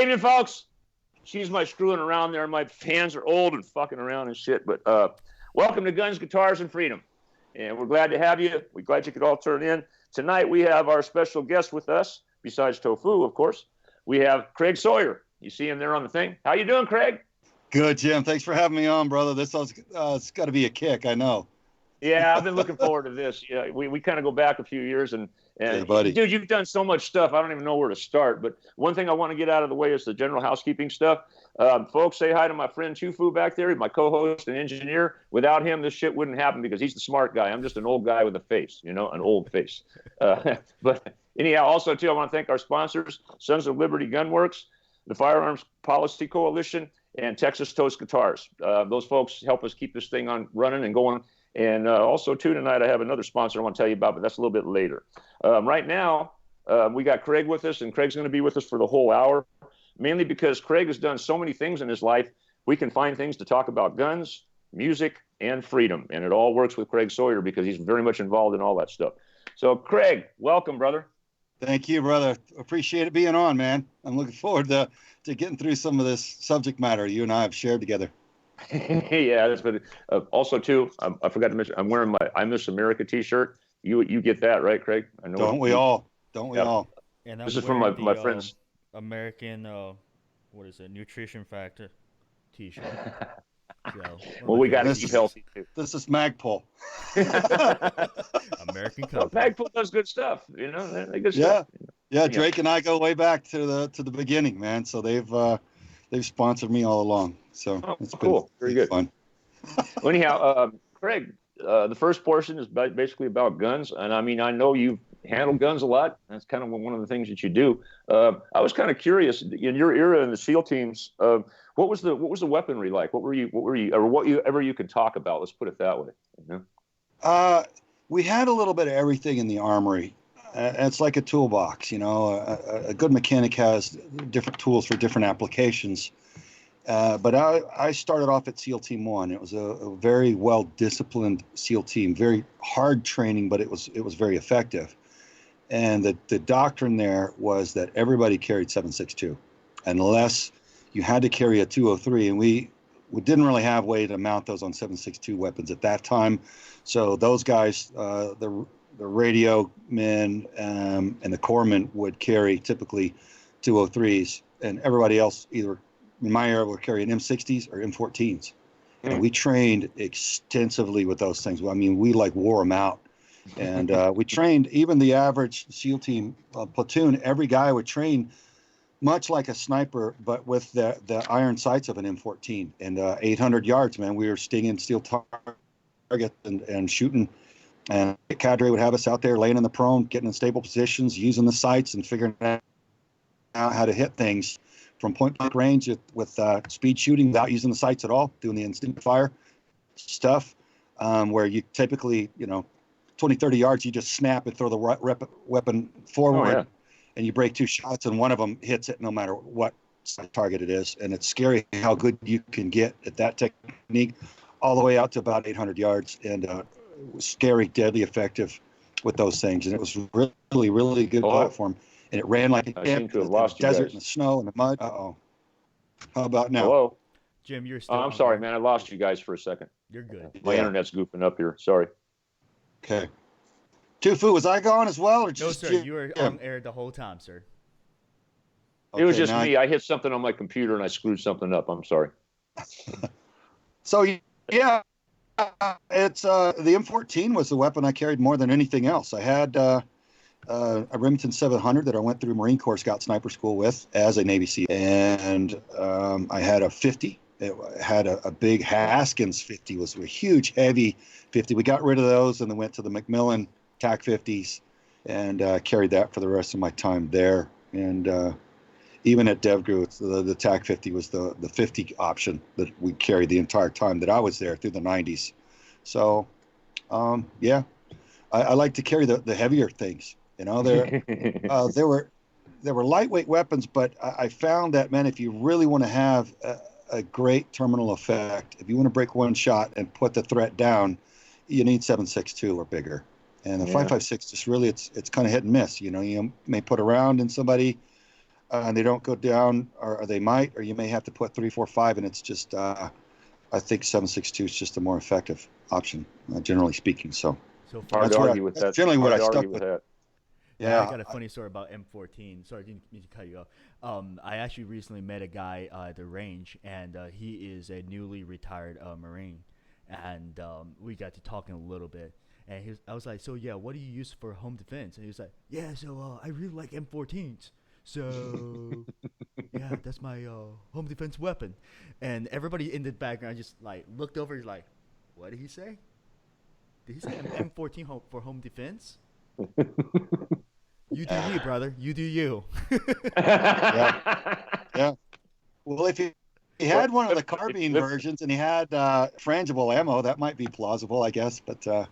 evening, folks. Excuse my screwing around there. My hands are old and fucking around and shit. But welcome to Guns, Guitars, and Freedom. And we're glad to have you. We're glad you could all turn in. Tonight we have our special guest with us, besides Tofu, of course. We have Craig Sawyer. You see him there on the thing. How you doing, Craig? Good, Jim. Thanks for having me on, brother. This is it's got to be a kick, I know. Yeah, I've been looking forward to this. Yeah, we kind of go back a few years, and yeah, buddy. Dude, you've done so much stuff. I don't even know where to start. But one thing I want to get out of the way is the general housekeeping stuff. Folks, say hi to my friend Tofu back there. He's my co-host and engineer. Without him, this shit wouldn't happen because he's the smart guy. I'm just an old guy with a face, an old face. But anyhow, also too, I want to thank our sponsors: Sons of Liberty Gunworks, the Firearms Policy Coalition, and Texas Toast Guitars. Those folks help us keep this thing on running and going. And also, too, tonight I have another sponsor I want to tell you about, but that's a little bit later. Right now, we got Craig with us, and Craig's going to be with us for the whole hour, mainly because Craig has done so many things in his life. We can find things to talk about: guns, music, and freedom. And it all works with Craig Sawyer because he's very much involved in all that stuff. So, Craig, welcome, brother. Thank you, brother. Appreciate it being on, man. I'm looking forward to getting through some of this subject matter you and I have shared together. Yeah, that's been also too. I forgot to mention, I'm wearing my "I Miss America" T-shirt. You get that, right, Craig? I know. Don't we all? Don't we all? And this is from my friends. American, what is it? Nutrition Factor T-shirt. So, well, we got to keep healthy too. This is Magpul. American company. Well, Magpul does good stuff. They good yeah. stuff. Yeah, Drake and I go way back to the beginning, man. So they've sponsored me all along. So it's cool. Very good. Fun. Well, anyhow, Craig, the first portion is basically about guns, and I mean, I know you've handled guns a lot. That's kind of one of the things that you do. I was kind of curious in your era in the SEAL teams. What was the weaponry like? What were you, or whatever you could talk about? Let's put it that way. We had a little bit of everything in the armory. It's like a toolbox, A good mechanic has different tools for different applications. But I started off at SEAL Team 1. It was a very well-disciplined SEAL team, very hard training, but it was very effective. And the doctrine there was that everybody carried 7.62, unless you had to carry a 203. And we didn't really have a way to mount those on 7.62 weapons at that time. So those guys, the radio men and the corpsmen would carry typically 203s, and everybody else either in my era would carry an M60s or M14s. And we trained extensively with those things. I mean, we wore them out. And we trained even the average SEAL team platoon. Every guy would train much like a sniper, but with the iron sights of an M14 and 800 yards, man. We were stinging steel targets and shooting. And the cadre would have us out there laying in the prone, getting in stable positions, using the sights and figuring out how to hit things from point blank range with speed shooting without using the sights at all, doing the instinct fire stuff, where you typically, 20, 30 yards, you just snap and throw the weapon forward, and you break two shots, and one of them hits it no matter what target it is. And it's scary how good you can get at that technique all the way out to about 800 yards, and scary, deadly effective with those things. And it was really, really good platform. And it ran like a camp in the desert and the snow and the mud. Uh-oh. How about now? Hello? Jim, you're still I'm sorry, man. I lost you guys for a second. You're good. My internet's goofing up here. Sorry. Okay. Tofu, was I gone as well? Or just no, sir. You were on air the whole time, sir. Okay, it was just me. I hit something on my computer and I screwed something up. I'm sorry. So, yeah, it's the M14 was the weapon I carried more than anything else. I had a Remington 700 that I went through Marine Corps Scout Sniper School with as a Navy SEAL. And I had a 50. It had a big Haskins 50. It was a huge, heavy 50. We got rid of those and then went to the Macmillan TAC 50s and carried that for the rest of my time there. And even at Devgru, the TAC 50 was the 50 option that we carried the entire time that I was there through the 90s. So, yeah, I like to carry the heavier things. There were lightweight weapons, but I found that, man, if you really want to have a great terminal effect, if you want to break one shot and put the threat down, you need 7.62 or bigger. And the 5.56 just really, it's kind of hit and miss. You may put a round in somebody, and they don't go down, or they might, or you may have to put 345, and it's just I think 7.62 is just a more effective option, generally speaking. So hard to argue with that. Generally, what I stuck with. Yeah, I got a funny story about M14. Sorry, I didn't mean to cut you off. I actually recently met a guy at the range, and he is a newly retired Marine, and we got to talking a little bit. And I was like, so yeah, what do you use for home defense? And he was like, yeah, so I really like M14s. So yeah, that's my home defense weapon. And everybody in the background just like looked over, like, what did he say? Did he say M14 for home defense? You do you, brother. You do you. Yeah. Well, if he had one of the carbine versions and he had frangible ammo, that might be plausible, I guess. But to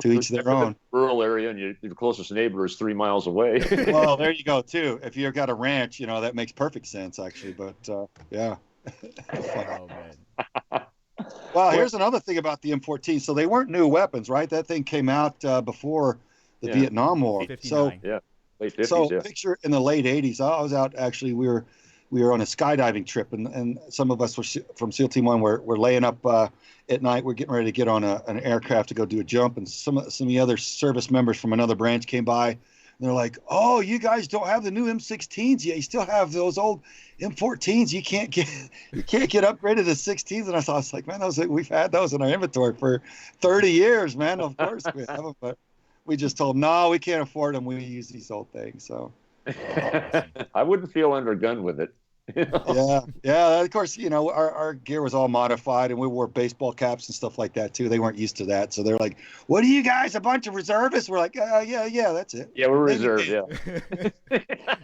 each their own. Rural area, and your closest neighbor is 3 miles away. Well, there you go too. If you've got a ranch, that makes perfect sense, actually. But yeah. Oh man. Well, here's another thing about the M14. So they weren't new weapons, right? That thing came out before the Vietnam War. 59. So late 50s. Picture in the late 80s. I was out actually. We were on a skydiving trip, and some of us were from SEAL Team 1. We're laying up at night. We're getting ready to get on an aircraft to go do a jump, and some of the other service members from another branch came by. And they're like, "Oh, you guys don't have the new M16s yet. You still have those old M14s. You can't get upgraded to 16s." And I was like, "Man, we've had those in our inventory for 30 years, man. Of course we have them, but we just told them, no, we can't afford them. We use these old things." So I wouldn't feel undergunned with it. Yeah. Of course, our gear was all modified, and we wore baseball caps and stuff like that too. They weren't used to that, so they're like, "What are you guys? A bunch of reservists?" We're like, yeah, that's it." Yeah, we're reserved. Yeah.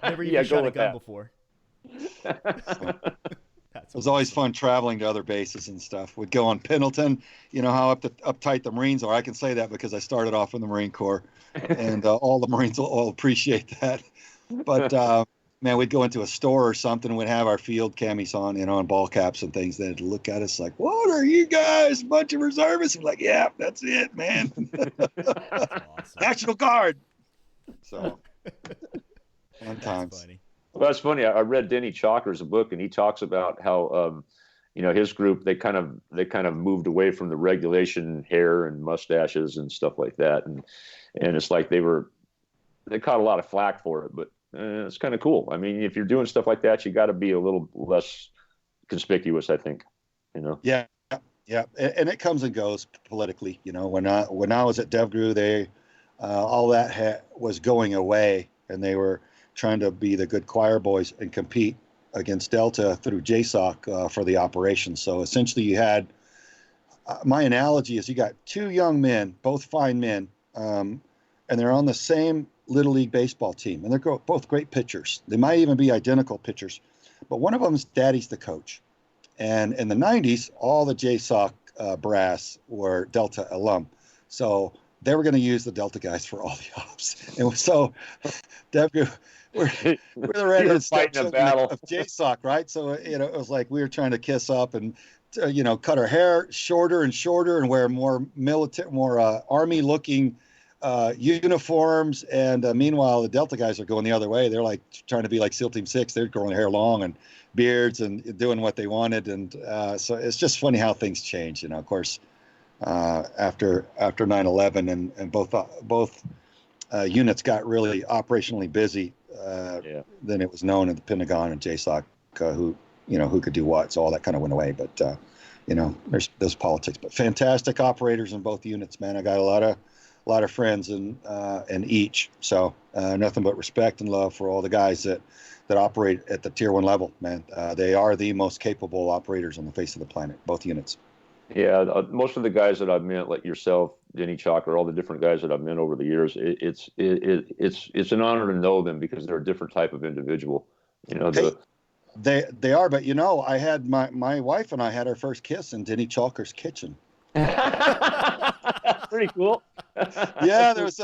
Never even shot a gun before. It was always fun traveling to other bases and stuff. We'd go on Pendleton. You know how uptight the Marines are. I can say that because I started off in the Marine Corps, and all the Marines will appreciate that. But man, we'd go into a store or something, and we'd have our field camis on, and ball caps and things. They'd look at us like, "What are you guys? A bunch of reservists?" We're like, "Yeah, that's it, man." Awesome. National Guard. So fun times. Funny. Well, that's funny. I read Denny Chalker's book, and he talks about how, his group, they kind of moved away from the regulation hair and mustaches and stuff like that, and it's like they caught a lot of flack for it, but it's kind of cool. I mean, if you're doing stuff like that, you got to be a little less conspicuous, I think. Yeah, and it comes and goes politically. When I was at Devgru, all that was going away, and they were trying to be the good choir boys and compete against Delta through JSOC for the operation. So essentially you had, my analogy is you got two young men, both fine men, and they're on the same Little League baseball team, and they're both great pitchers. They might even be identical pitchers, but one of them's daddy's the coach. And in the 90s, all the JSOC brass were Delta alum. So they were going to use the Delta guys for all the ops. And so Devgru, we're the redhead stepchildren of JSOC, right? So it was like we were trying to kiss up and cut our hair shorter and shorter and wear more military, more army-looking uniforms. And meanwhile, the Delta guys are going the other way. They're like trying to be like SEAL Team 6. They're growing hair long and beards and doing what they wanted. And so it's just funny how things change. Of course, after 9/11 and both units got really operationally busy. Then it was known in the Pentagon and JSOC who could do what. So all that kind of went away. But there's politics. But fantastic operators in both units, man. I got a lot of friends in each. So nothing but respect and love for all the guys that operate at the tier 1 level, man. They are the most capable operators on the face of the planet, both units. Yeah, most of the guys that I've met, like yourself, Denny Chalker, all the different guys that I've met over the years, it's an honor to know them because they're a different type of individual. They are, but I had my wife and I had our first kiss in Denny Chalker's kitchen. Pretty cool. Yeah, there was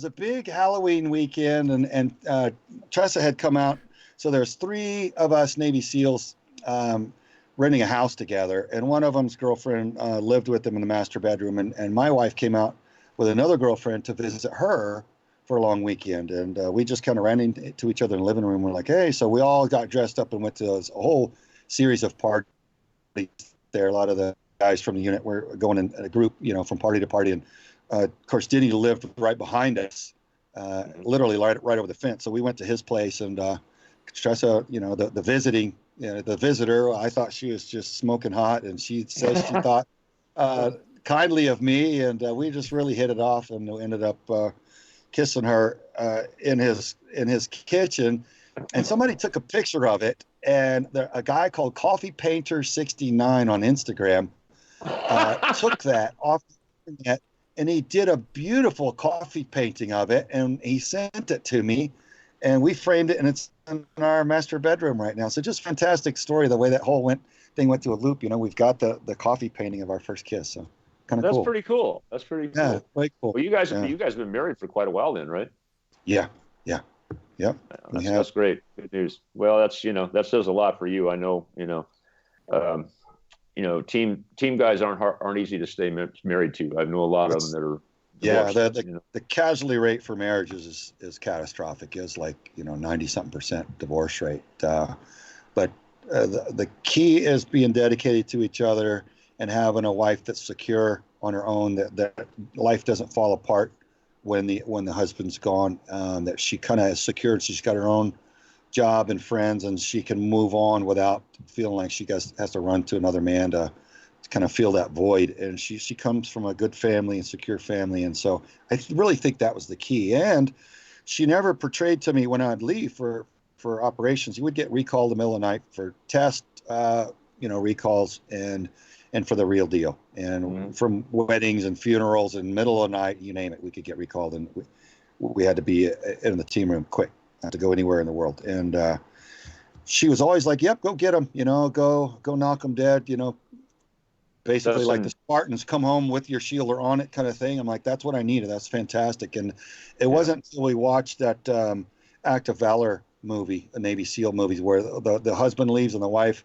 a big Halloween weekend, and Tressa had come out. So there's 3 of us Navy SEALs renting a house together, and one of them's girlfriend lived with them in the master bedroom, and my wife came out with another girlfriend to visit her for a long weekend, and we just kind of ran into each other in the living room. We're like, hey, so we all got dressed up and went to a whole series of parties there. A lot of the guys from the unit were going in a group, from party to party, and of course, Denny lived right behind us, literally right over the fence. So we went to his place, and Tressa, the visitor, I thought she was just smoking hot, and she says she thought kindly of me, and we just really hit it off, and ended up kissing her in his kitchen. And somebody took a picture of it, and a guy called Coffee Painter 69 on Instagram took that off the internet, and he did a beautiful coffee painting of it, and he sent it to me, and we framed it, and it's in our master bedroom right now. So just fantastic story, the way that whole thing went to a loop. We've got the coffee painting of our first kiss. So kind of cool. That's pretty cool. That's pretty cool. Yeah, very cool. Well, you guys have been married for quite a while then, right? Yeah. That's great. Good news. Well, that says a lot for you. I know, team guys aren't easy to stay married to. I know a lot of them that are. The casualty rate for marriages is catastrophic. It's like 90-something% divorce rate. But the key is being dedicated to each other and having a wife that's secure on her own. That life doesn't fall apart when the husband's gone. That she kind of is secured. She's got her own job and friends, and she can move on without feeling like she has to run to another man to kind of fill that void. And she comes from a good family and secure family, and so I really think that was the key. And she never portrayed to me when I'd leave for operations. You would get recalled in the middle of the night for test recalls and for the real deal, and from weddings and funerals and middle of the night, you name it, we could get recalled, and we had to be in the team room quick, not to go anywhere in the world. And she was always like, yep, go get them, go knock them dead, basically like the Spartans, come home with your shield or on it kind of thing. I'm like, that's what I needed. That's fantastic. And it wasn't until we watched that Act of Valor movie, a Navy SEAL movie, where the husband leaves and the wife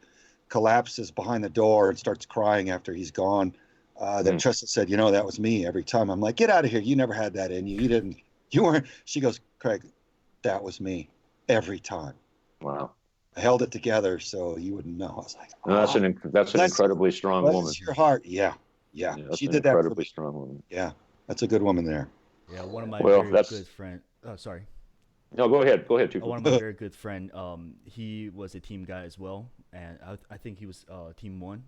collapses behind the door and starts crying after he's gone, that Tressa said, that was me every time. I'm like, get out of here. You never had that in you. You weren't. She goes, Craig, that was me every time. Wow. I held it together so you wouldn't know. I was like, oh, that's an incredibly strong woman. Your heart. Yeah. She did that. Incredibly strong woman. Yeah. That's a good woman there. Yeah. One of my very good friend. Oh, sorry. No, go ahead. One of my very good friend. He was a team guy as well, and I think he was team 1,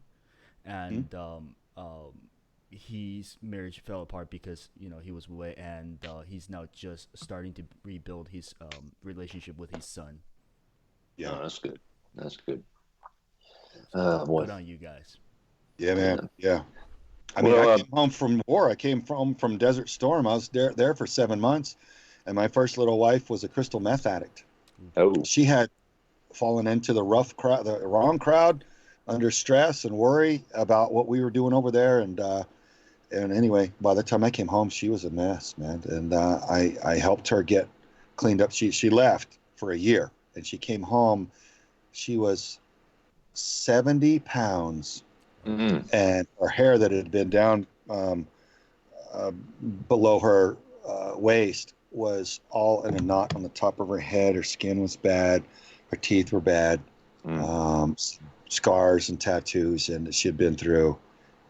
and his marriage fell apart because he was away, and he's now just starting to rebuild his relationship with his son. Yeah, that's good. Good on you guys. Yeah, man. Yeah. I mean, I came home from war. I came from Desert Storm. I was there for 7 months. And my first little wife was a crystal meth addict. Oh. She had fallen into the wrong crowd, under stress and worry about what we were doing over there. And anyway, by the time I came home, she was a mess, man. And I helped her get cleaned up. She left for a year, and she came home. She was 70 pounds, and her hair that had been down below her waist was all in a knot on the top of her head. Her skin was bad. Her teeth were bad. Scars and tattoos, and she had been through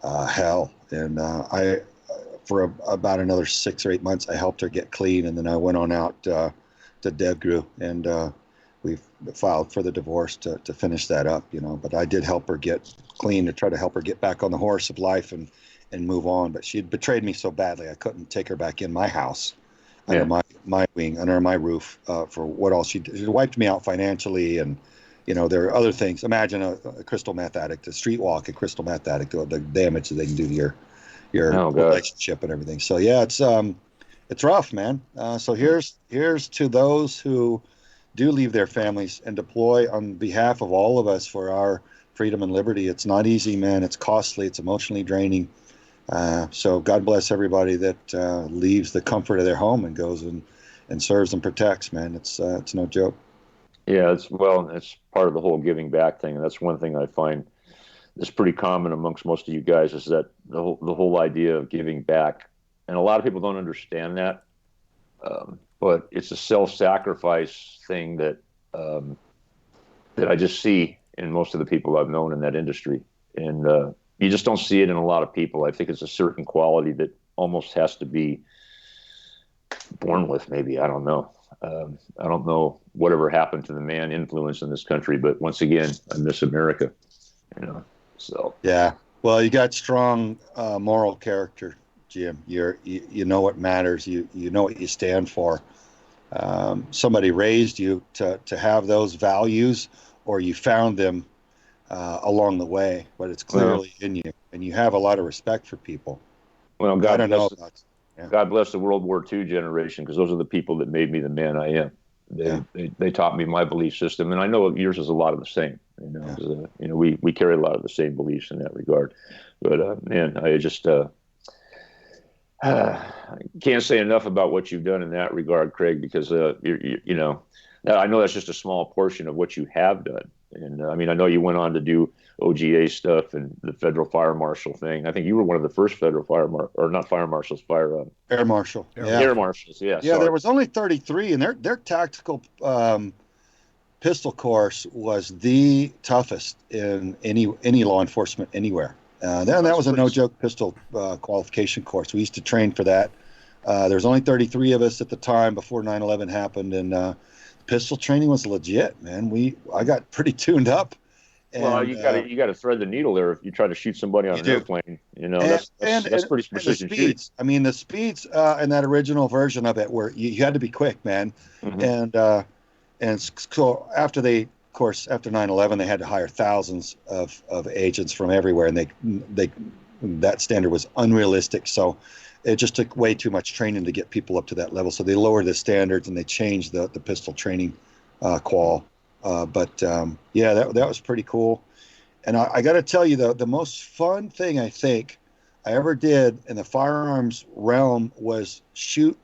hell. And I, for about another 6 or 8 months, I helped her get clean, and then I went on out to Devgru, and we filed for the divorce to finish that up, But I did help her get clean, to try to help her get back on the horse of life and move on. But she had betrayed me so badly, I couldn't take her back in my house, under my wing, under my roof, for what all she did. She wiped me out financially, and there are other things. Imagine a crystal meth addict, a streetwalk, a crystal meth addict, the damage that they can do to your relationship and everything. So yeah, it's rough, man. So here's to those who do leave their families and deploy on behalf of all of us for our freedom and liberty. It's not easy, man. It's costly. It's emotionally draining. So God bless everybody that leaves the comfort of their home and goes and serves and protects, man. It's no joke. Yeah, it's part of the whole giving back thing. And that's one thing I find is pretty common amongst most of you guys, is that the whole idea of giving back. And a lot of people don't understand that. but it's a self-sacrifice thing that that I just see in most of the people I've known in that industry, and you just don't see it in a lot of people. I think it's a certain quality that almost has to be born with. Maybe, I don't know. I don't know whatever happened to the man influence in this country, but once again, I miss America. So yeah. Well, you got strong moral character, Jim. You know what matters. You know what you stand for. Somebody raised you to have those values, or you found them along the way, but it's clearly in you, and you have a lot of respect for people. Well, God bless the World War II generation, because those are the people that made me the man I am. They taught me my belief system, and I know yours is a lot of the same. We carry a lot of the same beliefs in that regard. But man, I just can't say enough about what you've done in that regard, Craig, because I know that's just a small portion of what you have done. And I mean, I know you went on to do OGA stuff and the Federal Fire Marshal thing. I think you were one of the first Federal Air Marshal. Air Marshals. Yeah. Yeah, there was only 33, and their tactical pistol course was the toughest in any law enforcement anywhere. That was a no-joke pistol qualification course. We used to train for that. There was only 33 of us at the time before 9/11 happened, and pistol training was legit, man. I got pretty tuned up. And, well, you got to thread the needle there if you try to shoot somebody on an airplane. That's pretty precision shooting. I mean, the speeds in that original version of it were you had to be quick, man. Mm-hmm. And so after 9/11, they had to hire thousands of agents from everywhere, and they that standard was unrealistic. So it just took way too much training to get people up to that level. So they lowered the standards and they changed the pistol training qual. But that was pretty cool. And I got to tell you, the most fun thing I think I ever did in the firearms realm was shoot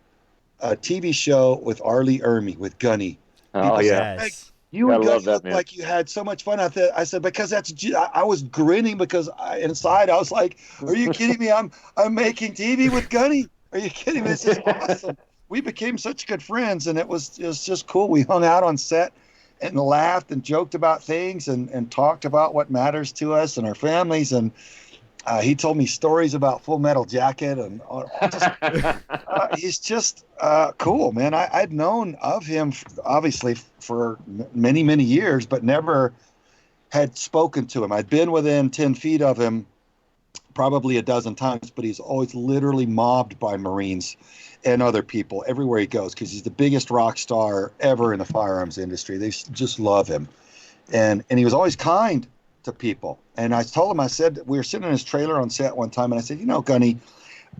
a TV show with Arlie Ermy, with Gunny. Oh, yeah. Yes. You and Gunny looked like you had so much fun out there. I said, because I was grinning because inside I was like, are you kidding me? I'm making TV with Gunny. Are you kidding me? This is awesome. We became such good friends, and it was just cool. We hung out on set and laughed and joked about things and talked about what matters to us and our families. And he told me stories about Full Metal Jacket, and he's just cool, man. I'd known of him obviously for many, many years, but never had spoken to him. I'd been within 10 feet of him probably a dozen times, but he's always literally mobbed by Marines and other people everywhere he goes, because he's the biggest rock star ever in the firearms industry. They just love him. And he was always kind to people. And I told him, I said, we were sitting in his trailer on set one time, and I said, Gunny,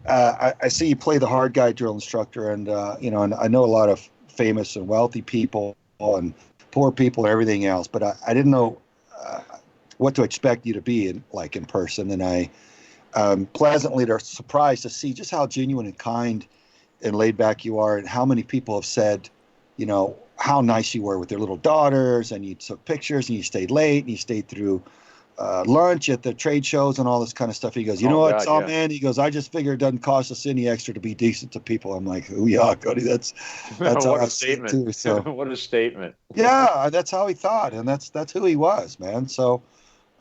I see you play the hard guy drill instructor, and and I know a lot of famous and wealthy people and poor people and everything else, but I didn't know what to expect you to be in person. And I pleasantly surprised to see just how genuine and kind and laid back you are, and how many people have said, how nice you were with their little daughters, and you took pictures, and you stayed late, and you stayed through lunch at the trade shows and all this kind of stuff. He goes, Sawman, he goes, I just figure it doesn't cost us any extra to be decent to people. I'm like, oh yeah, Cody, that's what a statement. Too, so. What a statement. Yeah, that's how he thought, and that's who he was, man. So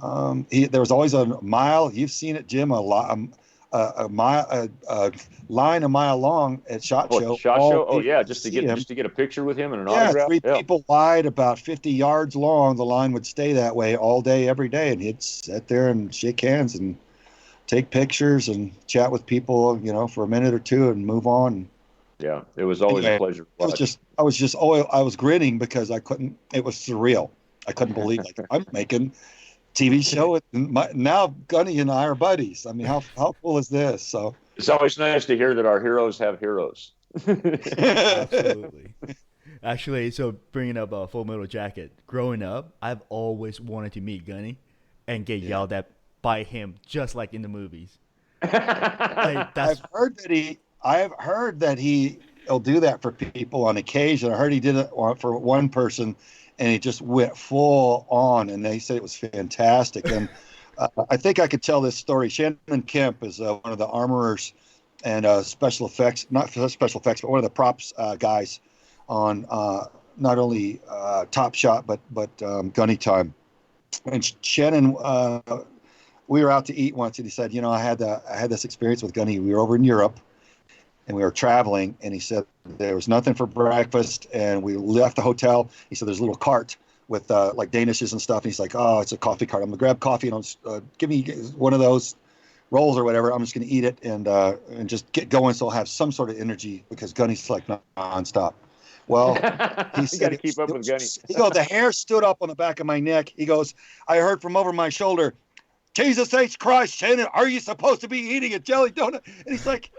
there was always a mile. You've seen it, Jim, a line a mile long at SHOT Show. SHOT Show? Oh yeah, just to get a picture with him and an autograph. Three people wide, about 50 yards long. The line would stay that way all day, every day, and he'd sit there and shake hands and take pictures and chat with people, for a minute or two and move on. Yeah, it was always a pleasure. I was grinning because I couldn't. It was surreal. I couldn't believe I'm making TV show, and now Gunny and I are buddies. I mean, how cool is this? So it's always nice to hear that our heroes have heroes. Absolutely. Actually, so bringing up Full Metal Jacket, growing up, I've always wanted to meet Gunny and get yelled at by him, just like in the movies. I've heard that he'll do that for people on occasion. I heard he did it for one person, and he just went full on, and they said it was fantastic. And I think I could tell this story. Shannon Kemp is one of the armorers and special effects, not special effects, but one of the props guys on not only Top Shot but Gunny Time. And Shannon, we were out to eat once, and he said, I had this experience with Gunny. We were over in Europe, and we were traveling, and he said there was nothing for breakfast, and we left the hotel. He said there's a little cart with like danishes and stuff, and he's like, oh, it's a coffee cart. I'm gonna grab coffee, and I'll just, give me one of those rolls or whatever. I'm just gonna eat it and just get going, so I'll have some sort of energy, because Gunny's like nonstop. Well, he said, you got to keep up with Gunny. He goes, the hair stood up on the back of my neck. He goes, I heard from over my shoulder, Jesus H. Christ, Shannon, are you supposed to be eating a jelly donut? And he's like,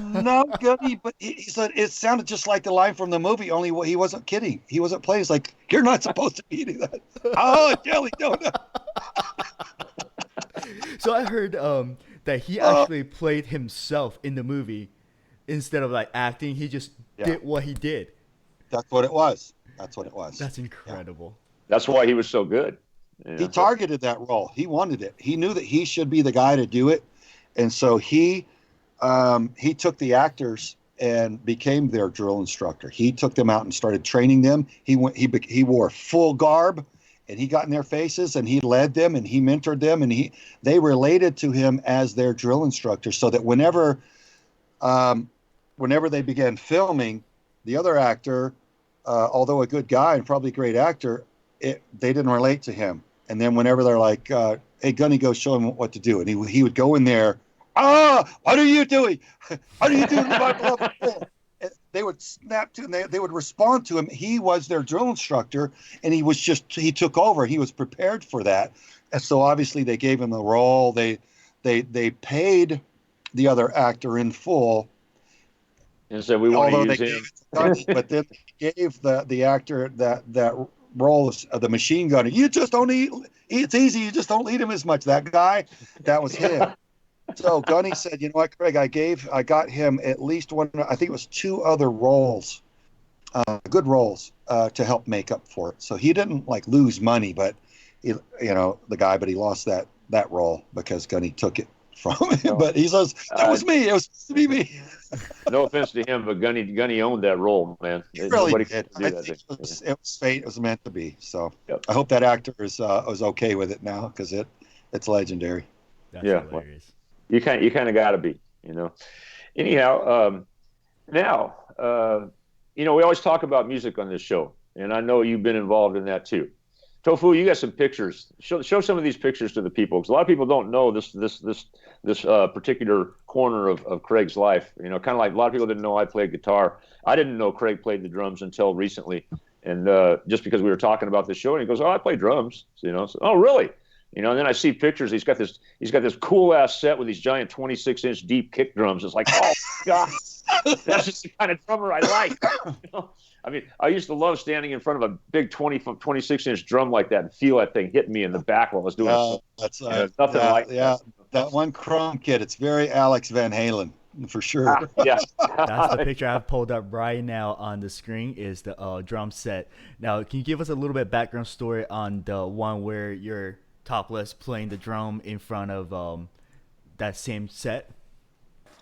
no, Gunny, but he said it sounded just like the line from the movie, only he wasn't kidding. He wasn't playing. He's like, you're not supposed to be eating that. Oh, a jelly donut. So I heard that he actually played himself in the movie. Instead of like acting, he just did what he did. That's what it was. That's incredible. That's why he was so good. He targeted that role. He wanted it. He knew that he should be the guy to do it. And so he took the actors and became their drill instructor. He took them out and started training them. He wore full garb, and he got in their faces, and he led them, and he mentored them, and they related to him as their drill instructor, so that whenever they began filming, the other actor, although a good guy and probably a great actor, they didn't relate to him. And then whenever they're like, hey, Gunny, go show him what to do. And he would go in there, what are you doing? What are you doing to my beloved friend? They would snap to him. They would respond to him. He was their drill instructor, and he took over. He was prepared for that. And so obviously they gave him the role. They paid the other actor in full, and said we want to use him. But then they gave the actor that role of the machine gunner. You just don't eat. It's easy. You just don't eat him as much. That guy, that was him. So Gunny said, you know what, Craig, I got him at least one. I think it was 2 other roles, good roles, to help make up for it. So he didn't like lose money, but he lost that role because Gunny took it from him. But he says, that was me. It was supposed to be me. No offense to him, but Gunny owned that role, man. He really did. It was fate. It was meant to be. So I hope that actor is okay with it now, because it's legendary. That's hilarious. Well, you kind of got to be, Anyhow, now, we always talk about music on this show, and I know you've been involved in that too. Tofu, you got some pictures. Show some of these pictures to the people, because a lot of people don't know this particular corner of Craig's life. Kind of like a lot of people didn't know I played guitar. I didn't know Craig played the drums until recently, and just because we were talking about this show, and he goes, "Oh, I play drums." So, oh, really? And then I see pictures. He's got this cool ass set with these giant 26-inch deep kick drums. It's like, oh God, that's just the kind of drummer I like. I mean, I used to love standing in front of a big 26-inch drum like that and feel that thing hitting me in the back while I was doing it. That's nothing like that. That one chrome kit. It's very Alex Van Halen for sure. Yeah, that's the picture I've pulled up right now on the screen. Is the drum set. Now, can you give us a little bit background story on the one where you're topless playing the drum in front of that same set?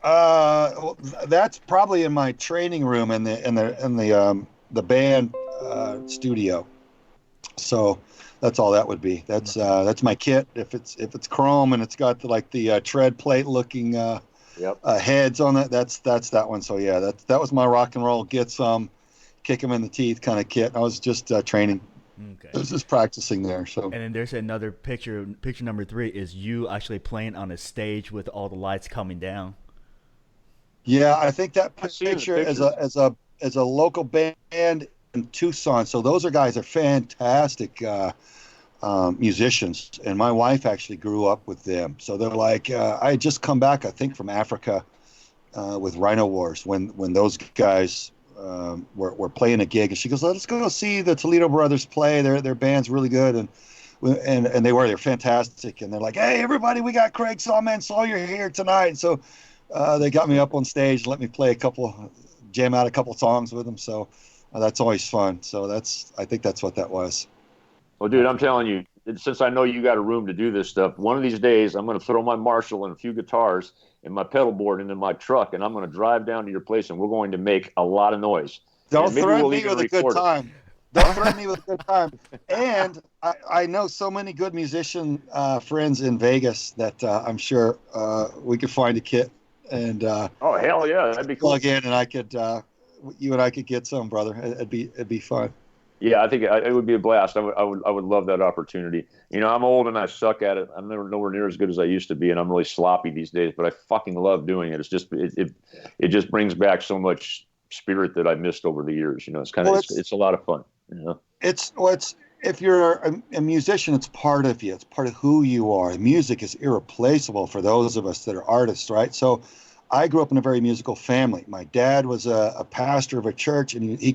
Well, that's probably in my training room in the band studio. So that's all that would be. That's my kit. If it's chrome and it's got the tread plate looking heads on it, that's that one. So yeah, that was my rock and roll get some, kick 'em in the teeth kind of kit. I was just training. Okay. I was just practicing there. So. And then there's another picture. Picture number 3 is you actually playing on a stage with all the lights coming down. Yeah, I think that picture is a local band in Tucson. So those guys are fantastic musicians, and my wife actually grew up with them. So they're like, I had just come back, I think, from Africa with Rhino Wars when those guys were playing a gig, and she goes, let's go see the Toledo Brothers play. Their band's really good, and they're fantastic. And they're like, hey, everybody, we got Craig Sawman Sawyer here tonight. And so they got me up on stage and let me play jam out a couple songs with them. So that's always fun. So I think that's what that was. Well, dude, I'm telling you, since I know you got a room to do this stuff, one of these days I'm going to throw my Marshall and a few guitars and my pedal board into my truck, and I'm going to drive down to your place, and we're going to make a lot of noise. Don't threaten me with a good time. Don't threaten me with a good time. And I know so many good musician friends in Vegas that I'm sure we could find a kit and oh hell yeah, that'd be cool. Plug in, and I could you and I could get some, brother. It'd be fun. Yeah, I think it would be a blast. I would love that opportunity. You know, I'm old and I suck at it. I'm never nowhere near as good as I used to be, and I'm really sloppy these days. But I fucking love doing it. It's just it just brings back so much spirit that I missed over the years. You know, it's kind of it's a lot of fun. You know, it's if you're a musician, it's part of you. It's part of who you are. Music is irreplaceable for those of us that are artists, right? So, I grew up in a very musical family. My dad was a pastor of a church, and he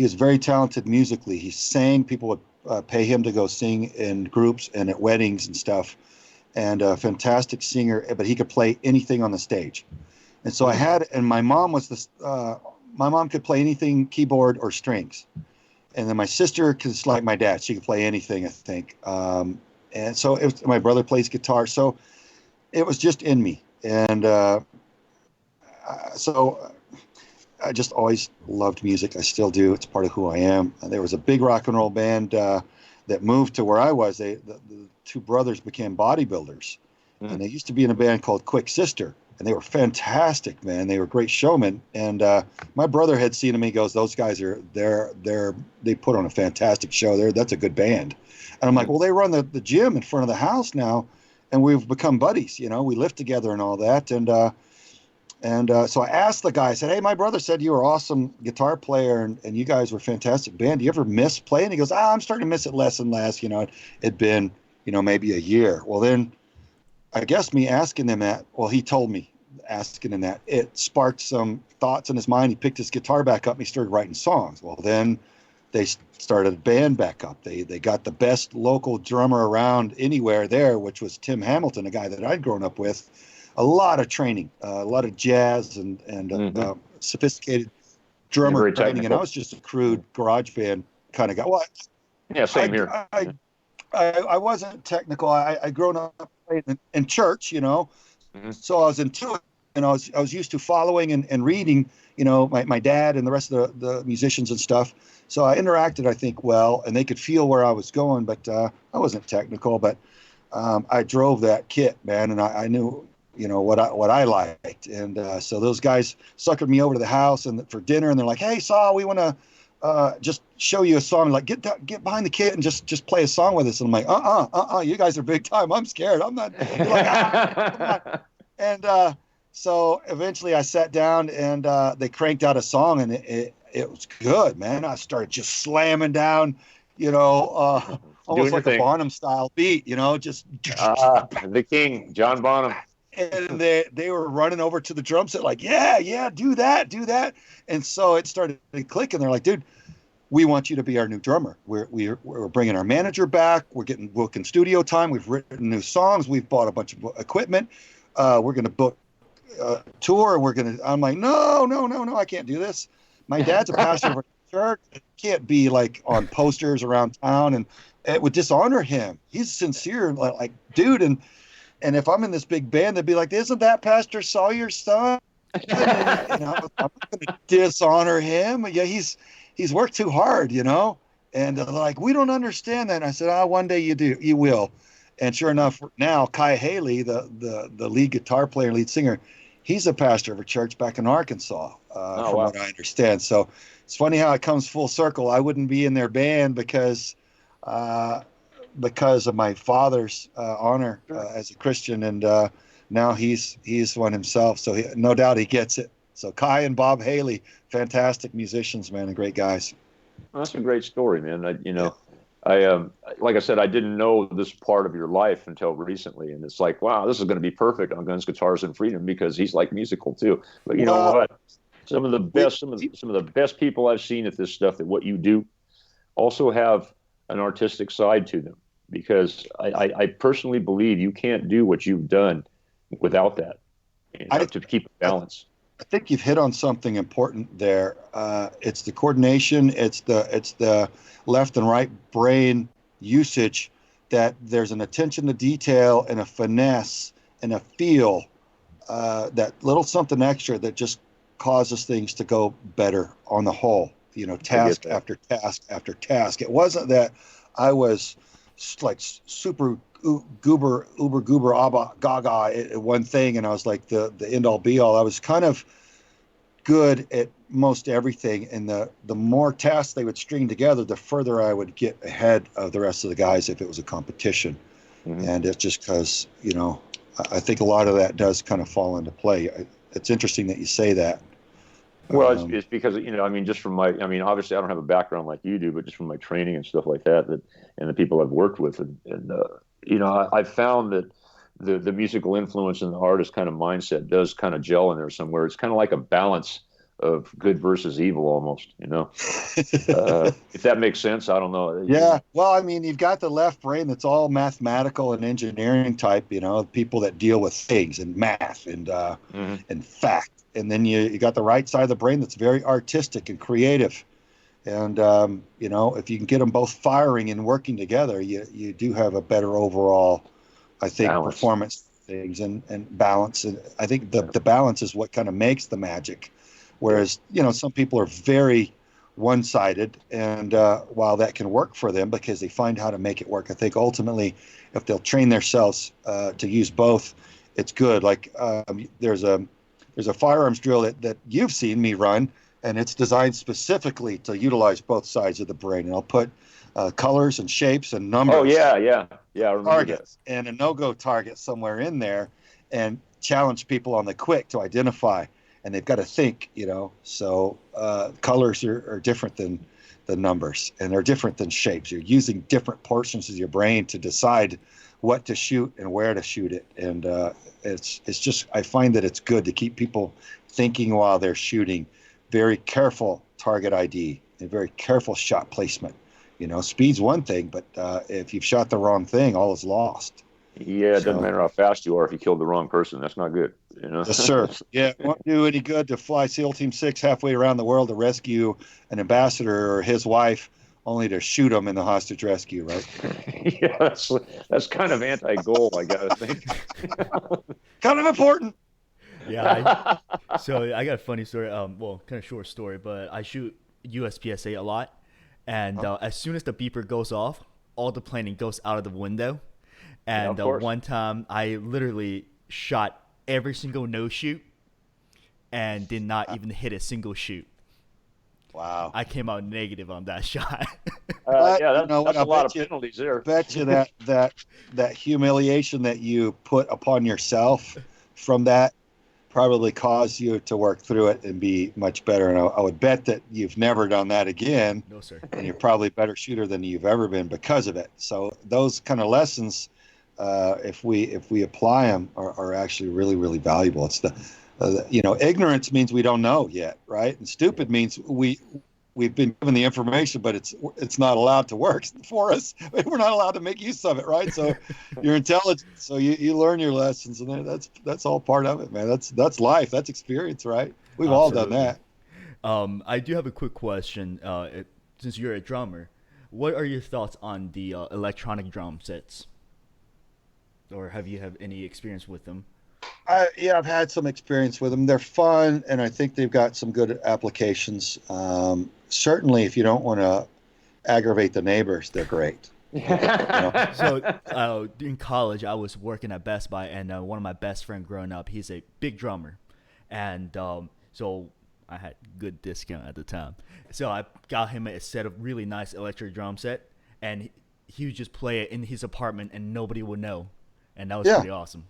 was very talented musically. He sang. People would pay him to go sing in groups and at weddings and stuff. And a fantastic singer, but he could play anything on the stage. And so my mom was my mom could play anything, keyboard or strings. And then my sister, because like my dad, she could play anything, I think. And so my brother plays guitar. So it was just in me. And so I just always loved music. I still do. It's part of who I am. There was a big rock and roll band that moved to where I was. The two brothers became bodybuilders. And they used to be in a band called Quick Sister. And they were fantastic, man. They were great showmen. And my brother had seen them. He goes, "Those guys they put on a fantastic show. That's a good band." And I'm like, "Well, they run the gym in front of the house now, and we've become buddies. You know, we live together and all that." And so I asked the guy. I said, "Hey, my brother said you were an awesome guitar player, and you guys were a fantastic band. Do you ever miss playing?" He goes, "I'm starting to miss it less and less. You know, it'd been maybe a year." Well, then I guess me asking him that. Well, he told me. Asking him that, it sparked some thoughts in his mind. He picked his guitar back up and he started writing songs. Well, then they started a band back up. They got the best local drummer around anywhere there, which was Tim Hamilton, a guy that I'd grown up with. A lot of training, a lot of jazz and sophisticated drummer training. And I was just a crude garage band kind of guy. Well, yeah, same here. I wasn't technical. I grown up in church, you know. So I was into it, and I was used to following and reading, you know, my dad and the rest of the musicians and stuff. So I interacted, I think, well, and they could feel where I was going, but I wasn't technical. But I drove that kit, man, and I knew, you know, what I liked. And so those guys suckered me over to the house and for dinner, and they're like, "Hey, Saw, we want to just show you a song. Like, get behind the kit and just play a song with us." And I'm like, you guys are big time. I'm scared. I'm not. Like, I'm not. And so eventually I sat down and they cranked out a song, and it was good, man. I started just slamming down, you know, almost like a Bonham style beat, you know, just the king, John Bonham. And they were running over to the drum set like, yeah, do that. And so it started clicking. They're like, "Dude, we want you to be our new drummer. We're bringing our manager back. We're getting booking studio time. We've written new songs. We've bought a bunch of equipment. We're going to book a tour. I'm like, no, I can't do this. My dad's a pastor of a church. It can't be like on posters around town, and it would dishonor him. He's sincere, like dude. And if I'm in this big band, they'd be like, "Isn't that Pastor Sawyer's son?" And I'm going to dishonor him. Yeah, he's worked too hard, you know. And they're like, "We don't understand that." And I said, "One day you will." And sure enough, now Kai Haley, the lead guitar player, lead singer, he's a pastor of a church back in Arkansas, from what I understand. So it's funny how it comes full circle. I wouldn't be in their band because of my father's honor as a Christian, and now he's one himself. So no doubt he gets it. So Kai and Bob Haley, fantastic musicians, man, and great guys. Well, that's a great story, man. Like I said, I didn't know this part of your life until recently, and it's like, wow, this is going to be perfect on Guns, Guitars, and Freedom because he's like musical too. But you know what? Some of the best people I've seen at this stuff, that what you do, also have an artistic side to them, because I personally believe you can't do what you've done without that, to keep balance. I think you've hit on something important there. It's the coordination. It's the left and right brain usage that there's an attention to detail and a finesse and a feel, that little something extra that just causes things to go better on the whole, task after task after task. It wasn't that I was like super uber goober abba gaga at one thing and I was like the end all be all. I was kind of good at most everything, and the more tasks they would string together, the further I would get ahead of the rest of the guys if it was a competition. And it's just because I think a lot of that does kind of fall into play. It's interesting that you say that. Well, it's because just from obviously I don't have a background like you do, but just from my training and stuff like that and the people I've worked with, and I've found that the musical influence and the artist kind of mindset does kind of gel in there somewhere. It's kind of like a balance of good versus evil almost, if that makes sense. I don't know. Yeah. Well, you've got the left brain that's all mathematical and engineering type, people that deal with things and math and fact. And then you got the right side of the brain that's very artistic and creative. And, if you can get them both firing and working together, you do have a better overall, I think, balance. Performance things and balance. And I think the balance is what kind of makes the magic. Whereas, some people are very one-sided, and while that can work for them because they find how to make it work, I think ultimately if they'll train themselves to use both, it's good. Like there's a firearms drill that you've seen me run, and it's designed specifically to utilize both sides of the brain. And I'll put colors and shapes and numbers. Oh, yeah. I remember targets that. And a no-go target somewhere in there, and challenge people on the quick to identify. And they've got to think, so colors are different than the numbers, and they're different than shapes. You're using different portions of your brain to decide what to shoot and where to shoot it. And it's just, I find that it's good to keep people thinking while they're shooting. Very careful target ID and very careful shot placement. Speed's one thing, but if you've shot the wrong thing, all is lost. Yeah, it doesn't matter how fast you are if you killed the wrong person. That's not good. Yes, sir. Yeah, it won't do any good to fly SEAL Team 6 halfway around the world to rescue an ambassador or his wife, only to shoot them in the hostage rescue, right? Yeah, that's kind of anti-goal, I gotta think. Kind of important. Yeah. So I got a funny story. Well, kind of short story, but I shoot USPSA a lot, and as soon as the beeper goes off, all the planning goes out of the window. And one time I literally shot every single no shoot and did not even hit a single shoot. Wow. I came out negative on that shot. That's a lot of penalties there. I bet you that humiliation that you put upon yourself from that probably caused you to work through it and be much better. And I would bet that you've never done that again. No, sir. And you're probably a better shooter than you've ever been because of it. So those kind of lessons, if we apply them, are actually really, really valuable. It's ignorance means we don't know yet, right? And stupid means we've been given the information, but it's not allowed to work for us. We're not allowed to make use of it, right? So you're intelligent, so you learn your lessons, and that's all part of it, man. That's life, that's experience, right? We've all done that. I do have a quick question. Since you're a drummer, what are your thoughts on the electronic drum sets? Or have you had any experience with them? I've had some experience with them. They're fun, and I think they've got some good applications. Certainly, if you don't want to aggravate the neighbors, they're great. So in college, I was working at Best Buy, and one of my best friends growing up, he's a big drummer. And so I had good discount at the time. So I got him a set of really nice electric drum set, and he would just play it in his apartment, and nobody would know. And that was pretty awesome.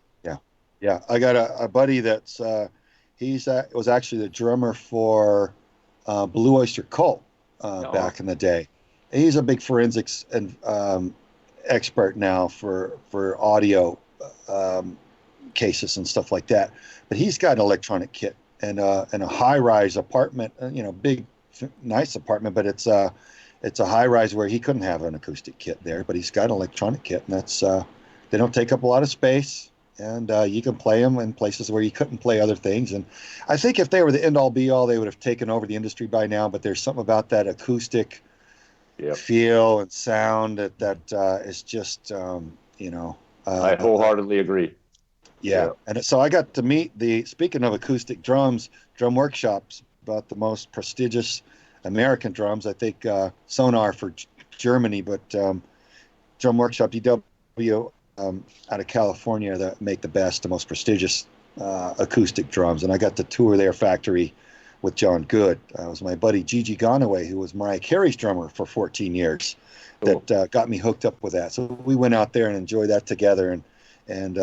Yeah. I got a buddy that's was actually the drummer for Blue Oyster Cult back in the day. And he's a big forensics and expert now for audio cases and stuff like that. But he's got an electronic kit and a high-rise apartment, big, nice apartment, but it's a high-rise where he couldn't have an acoustic kit there. But he's got an electronic kit, and that's they don't take up a lot of space. And you can play them in places where you couldn't play other things. And I think if they were the end-all, be-all, they would have taken over the industry by now. But there's something about that acoustic feel and sound that is just, I wholeheartedly agree. Yeah. And so I got to meet speaking of acoustic drums, Drum Workshop's about the most prestigious American drums. I think Sonar for Germany, but Drum Workshop, DW, out of California, that make the best, the most prestigious acoustic drums. And I got to tour their factory with John Good. It was my buddy Gigi Ganaway, who was Mariah Carey's drummer for 14 years, that got me hooked up with that. So we went out there and enjoyed that together. And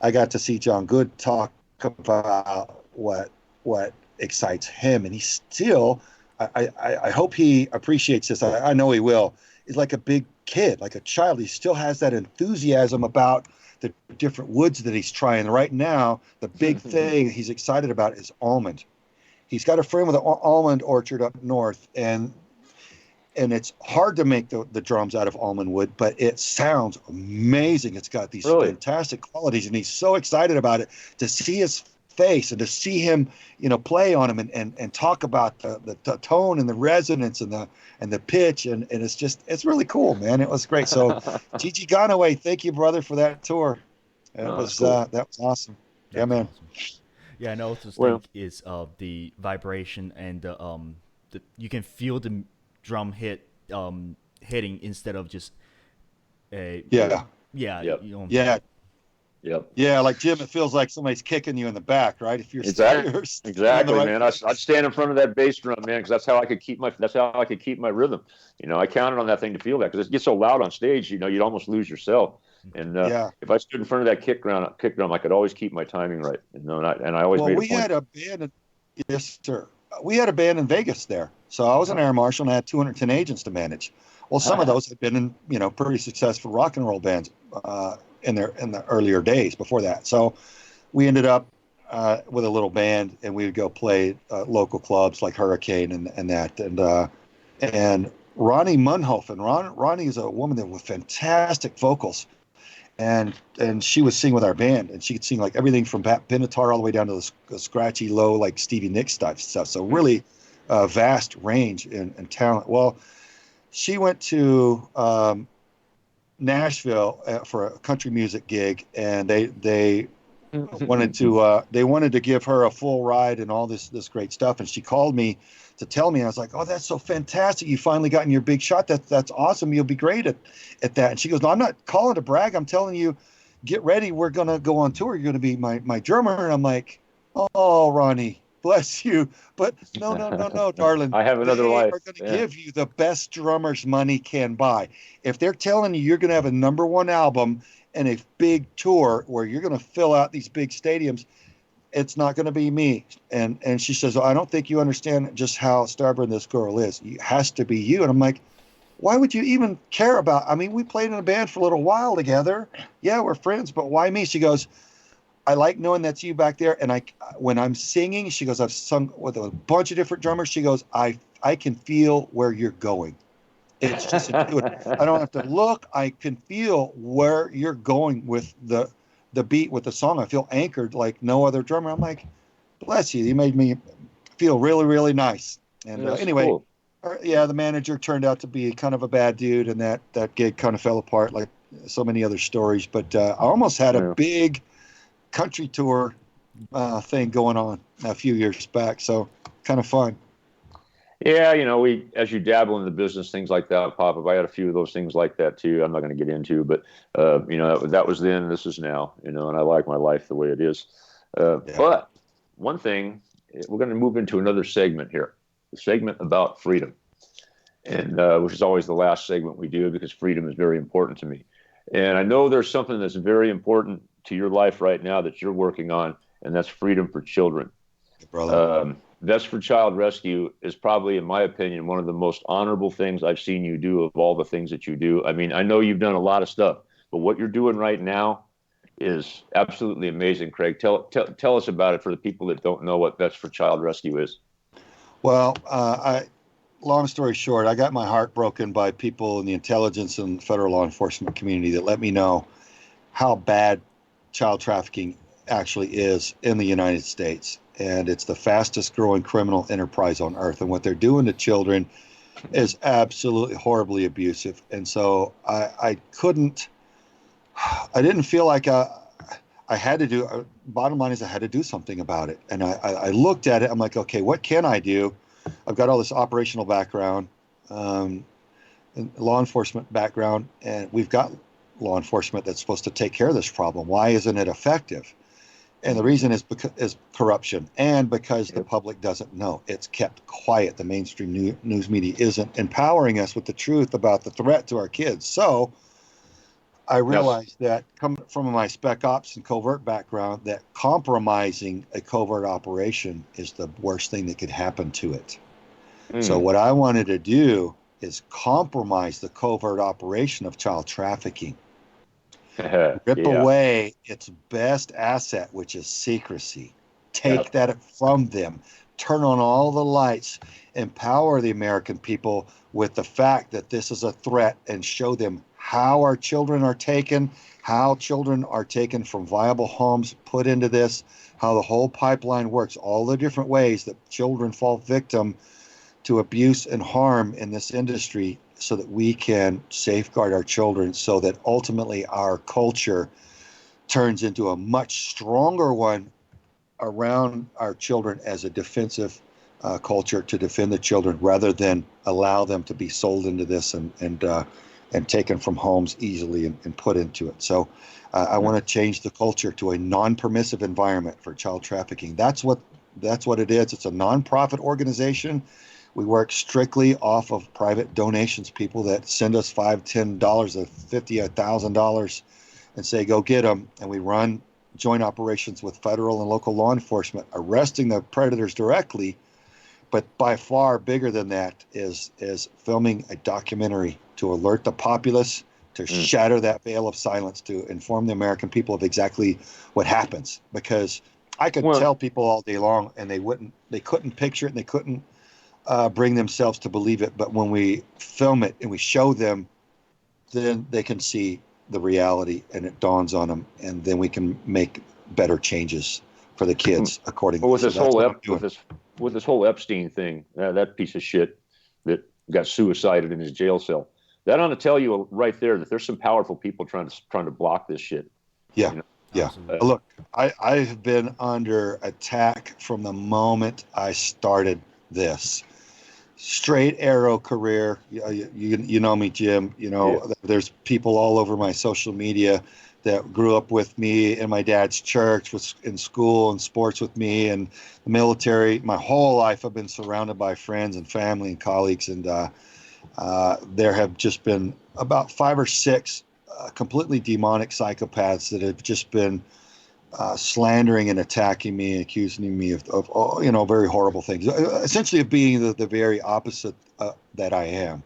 I got to see John Good talk about what excites him. And he still, I hope he appreciates this. I know he will. He's like a big kid, like a child. He still has that enthusiasm about the different woods that he's trying. Right now, the big thing he's excited about is almond. He's got a friend with an almond orchard up north, and it's hard to make the drums out of almond wood, but it sounds amazing. It's got these fantastic qualities, and he's so excited about it. To see his face and to see him, play on him and talk about the tone and the resonance and the pitch, and it's really cool, man. It was great. So Gigi Ganaway, thank you, brother, for that tour. That was awesome. That's man. Awesome. Yeah, and also think is the vibration and you can feel the drum hitting instead of just Yep. Yeah, like Jim, it feels like somebody's kicking you in the back, right? If you're exactly, man. I'd stand in front of that bass drum, man, because that's how I could keep my rhythm. I counted on that thing to feel that, because it gets so loud on stage, you'd almost lose yourself. And if I stood in front of that kick drum, I could always keep my timing right. And I always made a point. We had a band. Yes, sir. We had a band in Vegas there. So I was an air marshal, and I had 210 agents to manage. Well, some of those had been in, pretty successful rock and roll bands in the earlier days before that. So we ended up with a little band, and we would go play local clubs like Hurricane and that. And Ronnie Munhofen. Ronnie is a woman with fantastic vocals. And she would sing with our band, and she could sing like everything from Benatar all the way down to the scratchy low, like Stevie Nicks type stuff. So really vast range and talent. Well, she went to Nashville for a country music gig, and they wanted to give her a full ride and all this great stuff. And she called me to tell me, and I was like, "Oh, that's so fantastic! You finally gotten your big shot. That's awesome. You'll be great at that." And she goes, "No, I'm not calling to brag. I'm telling you, get ready. We're gonna go on tour. You're gonna be my drummer." And I'm like, "Oh, Ronnie, bless you, but no, darling. I have another life. They're gonna give you the best drummers money can buy. If they're telling you you're gonna have a #1 album and a big tour where you're gonna fill out these big stadiums, it's not going to be me." And she says, "I don't think you understand just how stubborn this girl is. It has to be you." And I'm like, "Why would you even care about? I mean, we played in a band for a little while together. Yeah, we're friends, but why me?" She goes, "I like knowing that's you back there. And when I'm singing," she goes, "I've sung with a bunch of different drummers." She goes, I can feel where you're going. It's just I don't have to look. I can feel where you're going with the beat, with the song. I feel anchored like no other drummer." I'm like, "Bless you. You made me feel really, really nice." And anyway, cool. The manager turned out to be kind of a bad dude, and that gig kind of fell apart like so many other stories. But I almost had a big country tour thing going on a few years back. So kind of fun. Yeah, we, as you dabble in the business, things like that pop up. I had a few of those things like that too. I'm not going to get into, but that was then. This is now. And I like my life the way it is. But one thing, we're going to move into another segment here, the segment about freedom, and which is always the last segment we do because freedom is very important to me. And I know there's something that's very important to your life right now that you're working on, and that's freedom for children. Brother. Vets for Child Rescue is probably, in my opinion, one of the most honorable things I've seen you do of all the things that you do. I mean, I know you've done a lot of stuff, but what you're doing right now is absolutely amazing, Craig. Tell us about it for the people that don't know what Vets for Child Rescue is. Well, long story short, I got my heart broken by people in the intelligence and federal law enforcement community that let me know how bad child trafficking actually is in the United States. And it's the fastest growing criminal enterprise on earth. And what they're doing to children is absolutely horribly abusive. And so I didn't feel like I had to do, bottom line is I had to do something about it. And I looked at it, I'm like, okay, what can I do? I've got all this operational background, and law enforcement background, and we've got law enforcement that's supposed to take care of this problem. Why isn't it effective? And the reason is because is corruption, and because the public doesn't know. It's kept quiet. The mainstream news media isn't empowering us with the truth about the threat to our kids. So I realized that, coming from my spec ops and covert background, that compromising a covert operation is the worst thing that could happen to it. So what I wanted to do is compromise the covert operation of child trafficking. Rip away its best asset, which is secrecy. Take that from them. Turn on all the lights. Empower the American people with the fact that this is a threat, and show them how our children are taken, how children are taken from viable homes, put into this, how the whole pipeline works, all the different ways that children fall victim to abuse and harm in this industry, so that we can safeguard our children, so that ultimately our culture turns into a much stronger one around our children as a defensive culture to defend the children, rather than allow them to be sold into this and taken from homes easily and put into it. So I want to change the culture to a non-permissive environment for child trafficking. That's what it is. It's a non-profit organization. We work strictly off of private donations, people that send us $5, $10, $50, $1,000 and say, go get them. And we run joint operations with federal and local law enforcement, arresting the predators directly. But by far bigger than that is filming a documentary to alert the populace, to shatter that veil of silence, to inform the American people of exactly what happens. Because I could tell people all day long, and they couldn't picture it, and they couldn't bring themselves to believe it. But when we film it and we show them, then they can see the reality, and it dawns on them, and then we can make better changes for the kids accordingly. Well, with this whole Epstein thing, that piece of shit that got suicided in his jail cell, that ought to tell you right there that there's some powerful people trying to block this shit. Yeah. You know? Yeah. Look, I have been under attack from the moment I started this. Straight arrow career. You know me, Jim. You know, there's people all over my social media that grew up with me in my dad's church, was in school and sports with me, and the military. My whole life I've been surrounded by friends and family and colleagues, and there have just been about 5 or 6 completely demonic psychopaths that have just been slandering and attacking me and accusing me of very horrible things, essentially of being the very opposite that I am.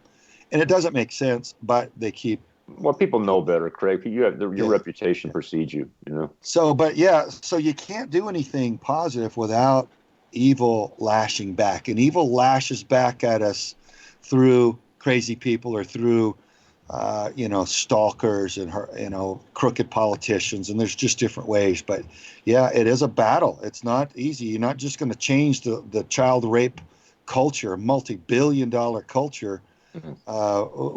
And it doesn't make sense, but they keep. Well, people know better, Craig. You have your reputation precedes you, you know. So you can't do anything positive without evil lashing back, and evil lashes back at us through crazy people or through stalkers and crooked politicians, and there's just different ways. But yeah, it is a battle. It's not easy. You're not just going to change the child rape culture, multi-billion-dollar culture,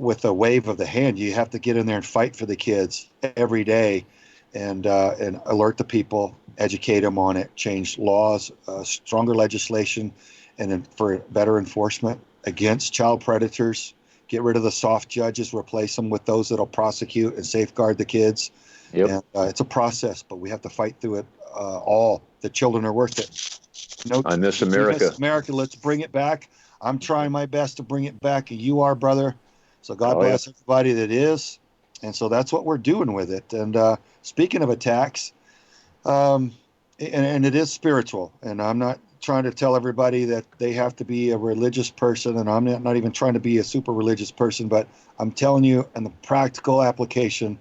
with a wave of the hand. You have to get in there and fight for the kids every day, and alert the people, educate them on it, change laws, stronger legislation, and then for better enforcement against child predators. Get rid of the soft judges, replace them with those that'll prosecute and safeguard the kids. Yep. And it's a process, but we have to fight through it all. The children are worth it. I miss America. America, let's bring it back. I'm trying my best to bring it back, and you are, brother. So God bless everybody that is. And so that's what we're doing with it. And speaking of attacks, and it is spiritual, and I'm not trying to tell everybody that they have to be a religious person, and I'm not even trying to be a super religious person, but I'm telling you, in the practical application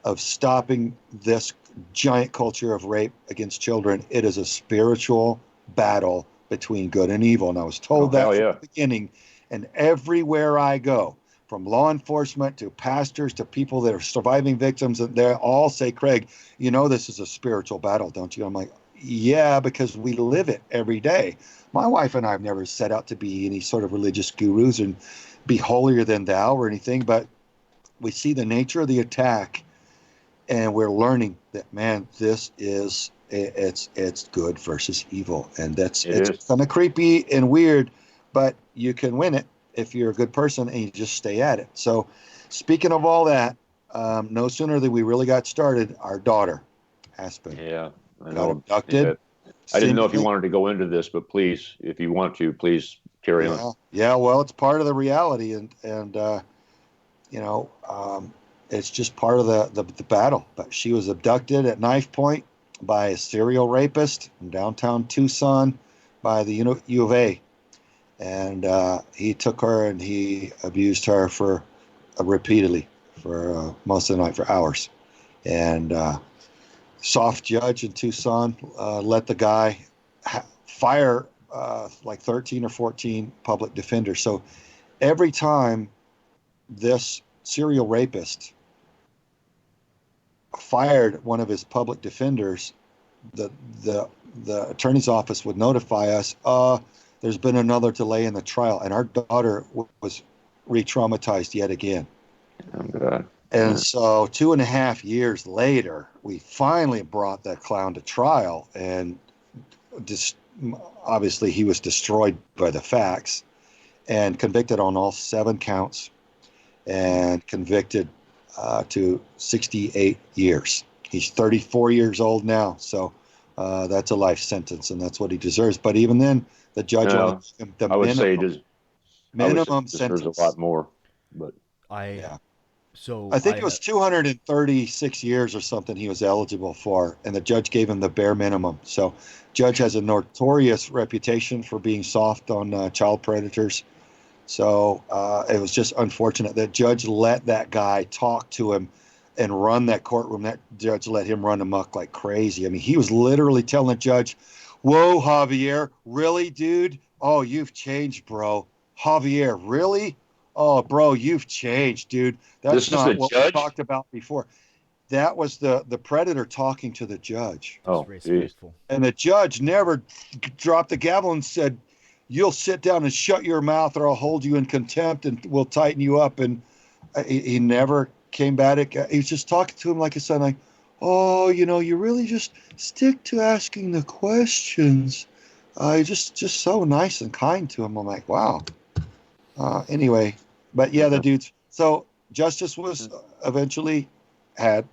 of stopping this giant culture of rape against children, it is a spiritual battle between good and evil. And I was told that from the beginning, and everywhere I go, from law enforcement to pastors to people that are surviving victims, and they all say, Craig, this is a spiritual battle, don't you? I'm like, Yeah, because we live it every day. My wife and I have never set out to be any sort of religious gurus and be holier than thou or anything, but we see the nature of the attack, and we're learning that, man, this is it's good versus evil, and it's kind of creepy and weird, but you can win it if you're a good person and you just stay at it. So, speaking of all that, no sooner than we really got started, our daughter, Aspen, I got know. abducted. I didn't know if you wanted to go into this, but please, if you want to, please carry on. Yeah, well, it's part of the reality, and it's just part of the battle. But she was abducted at knife point by a serial rapist in downtown Tucson by the U of A. And he took her and he abused her for repeatedly for most of the night, for hours. And soft judge in Tucson let the guy fire like 13 or 14 public defenders. So every time this serial rapist fired one of his public defenders, the attorney's office would notify us, there's been another delay in the trial, and our daughter was re-traumatized yet again. Oh, God. And so 2.5 years later, we finally brought that clown to trial, and obviously he was destroyed by the facts and convicted on all 7 counts and convicted to 68 years. He's 34 years old now, so that's a life sentence, and that's what he deserves. But even then, the judge wanted him the minimum sentence. There's a lot more, but So I think it was 236 years or something he was eligible for, and the judge gave him the bare minimum. So judge has a notorious reputation for being soft on child predators. So it was just unfortunate that judge let that guy talk to him and run that courtroom. That judge let him run amok like crazy. I mean, he was literally telling the judge, "Whoa, Javier, really, dude? Oh, you've changed, bro. Javier, really? Oh, bro, you've changed, dude. That's not what we talked about before." That was the predator talking to the judge. Oh, and the judge never dropped the gavel and said, "You'll sit down and shut your mouth, or I'll hold you in contempt and we'll tighten you up." And he never came back. He was just talking to him like a son, like, "Oh, you really just stick to asking the questions." Just so nice and kind to him. I'm like, wow. Anyway, but yeah, the dudes. So justice was eventually had.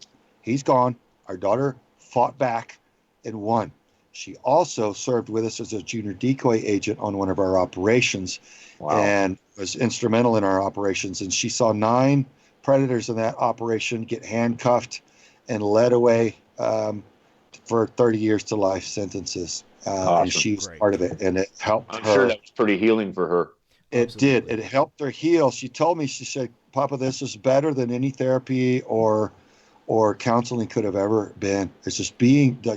He's gone. Our daughter fought back and won. She also served with us as a junior decoy agent on one of our operations, and was instrumental in our operations. And she saw 9 predators in that operation get handcuffed and led away for 30 years to life sentences. Awesome. And she was part of it, and it helped her. I'm sure that was pretty healing for her. It did. It helped her heal. She told me, she said, "Papa, this is better than any therapy or counseling could have ever been. It's just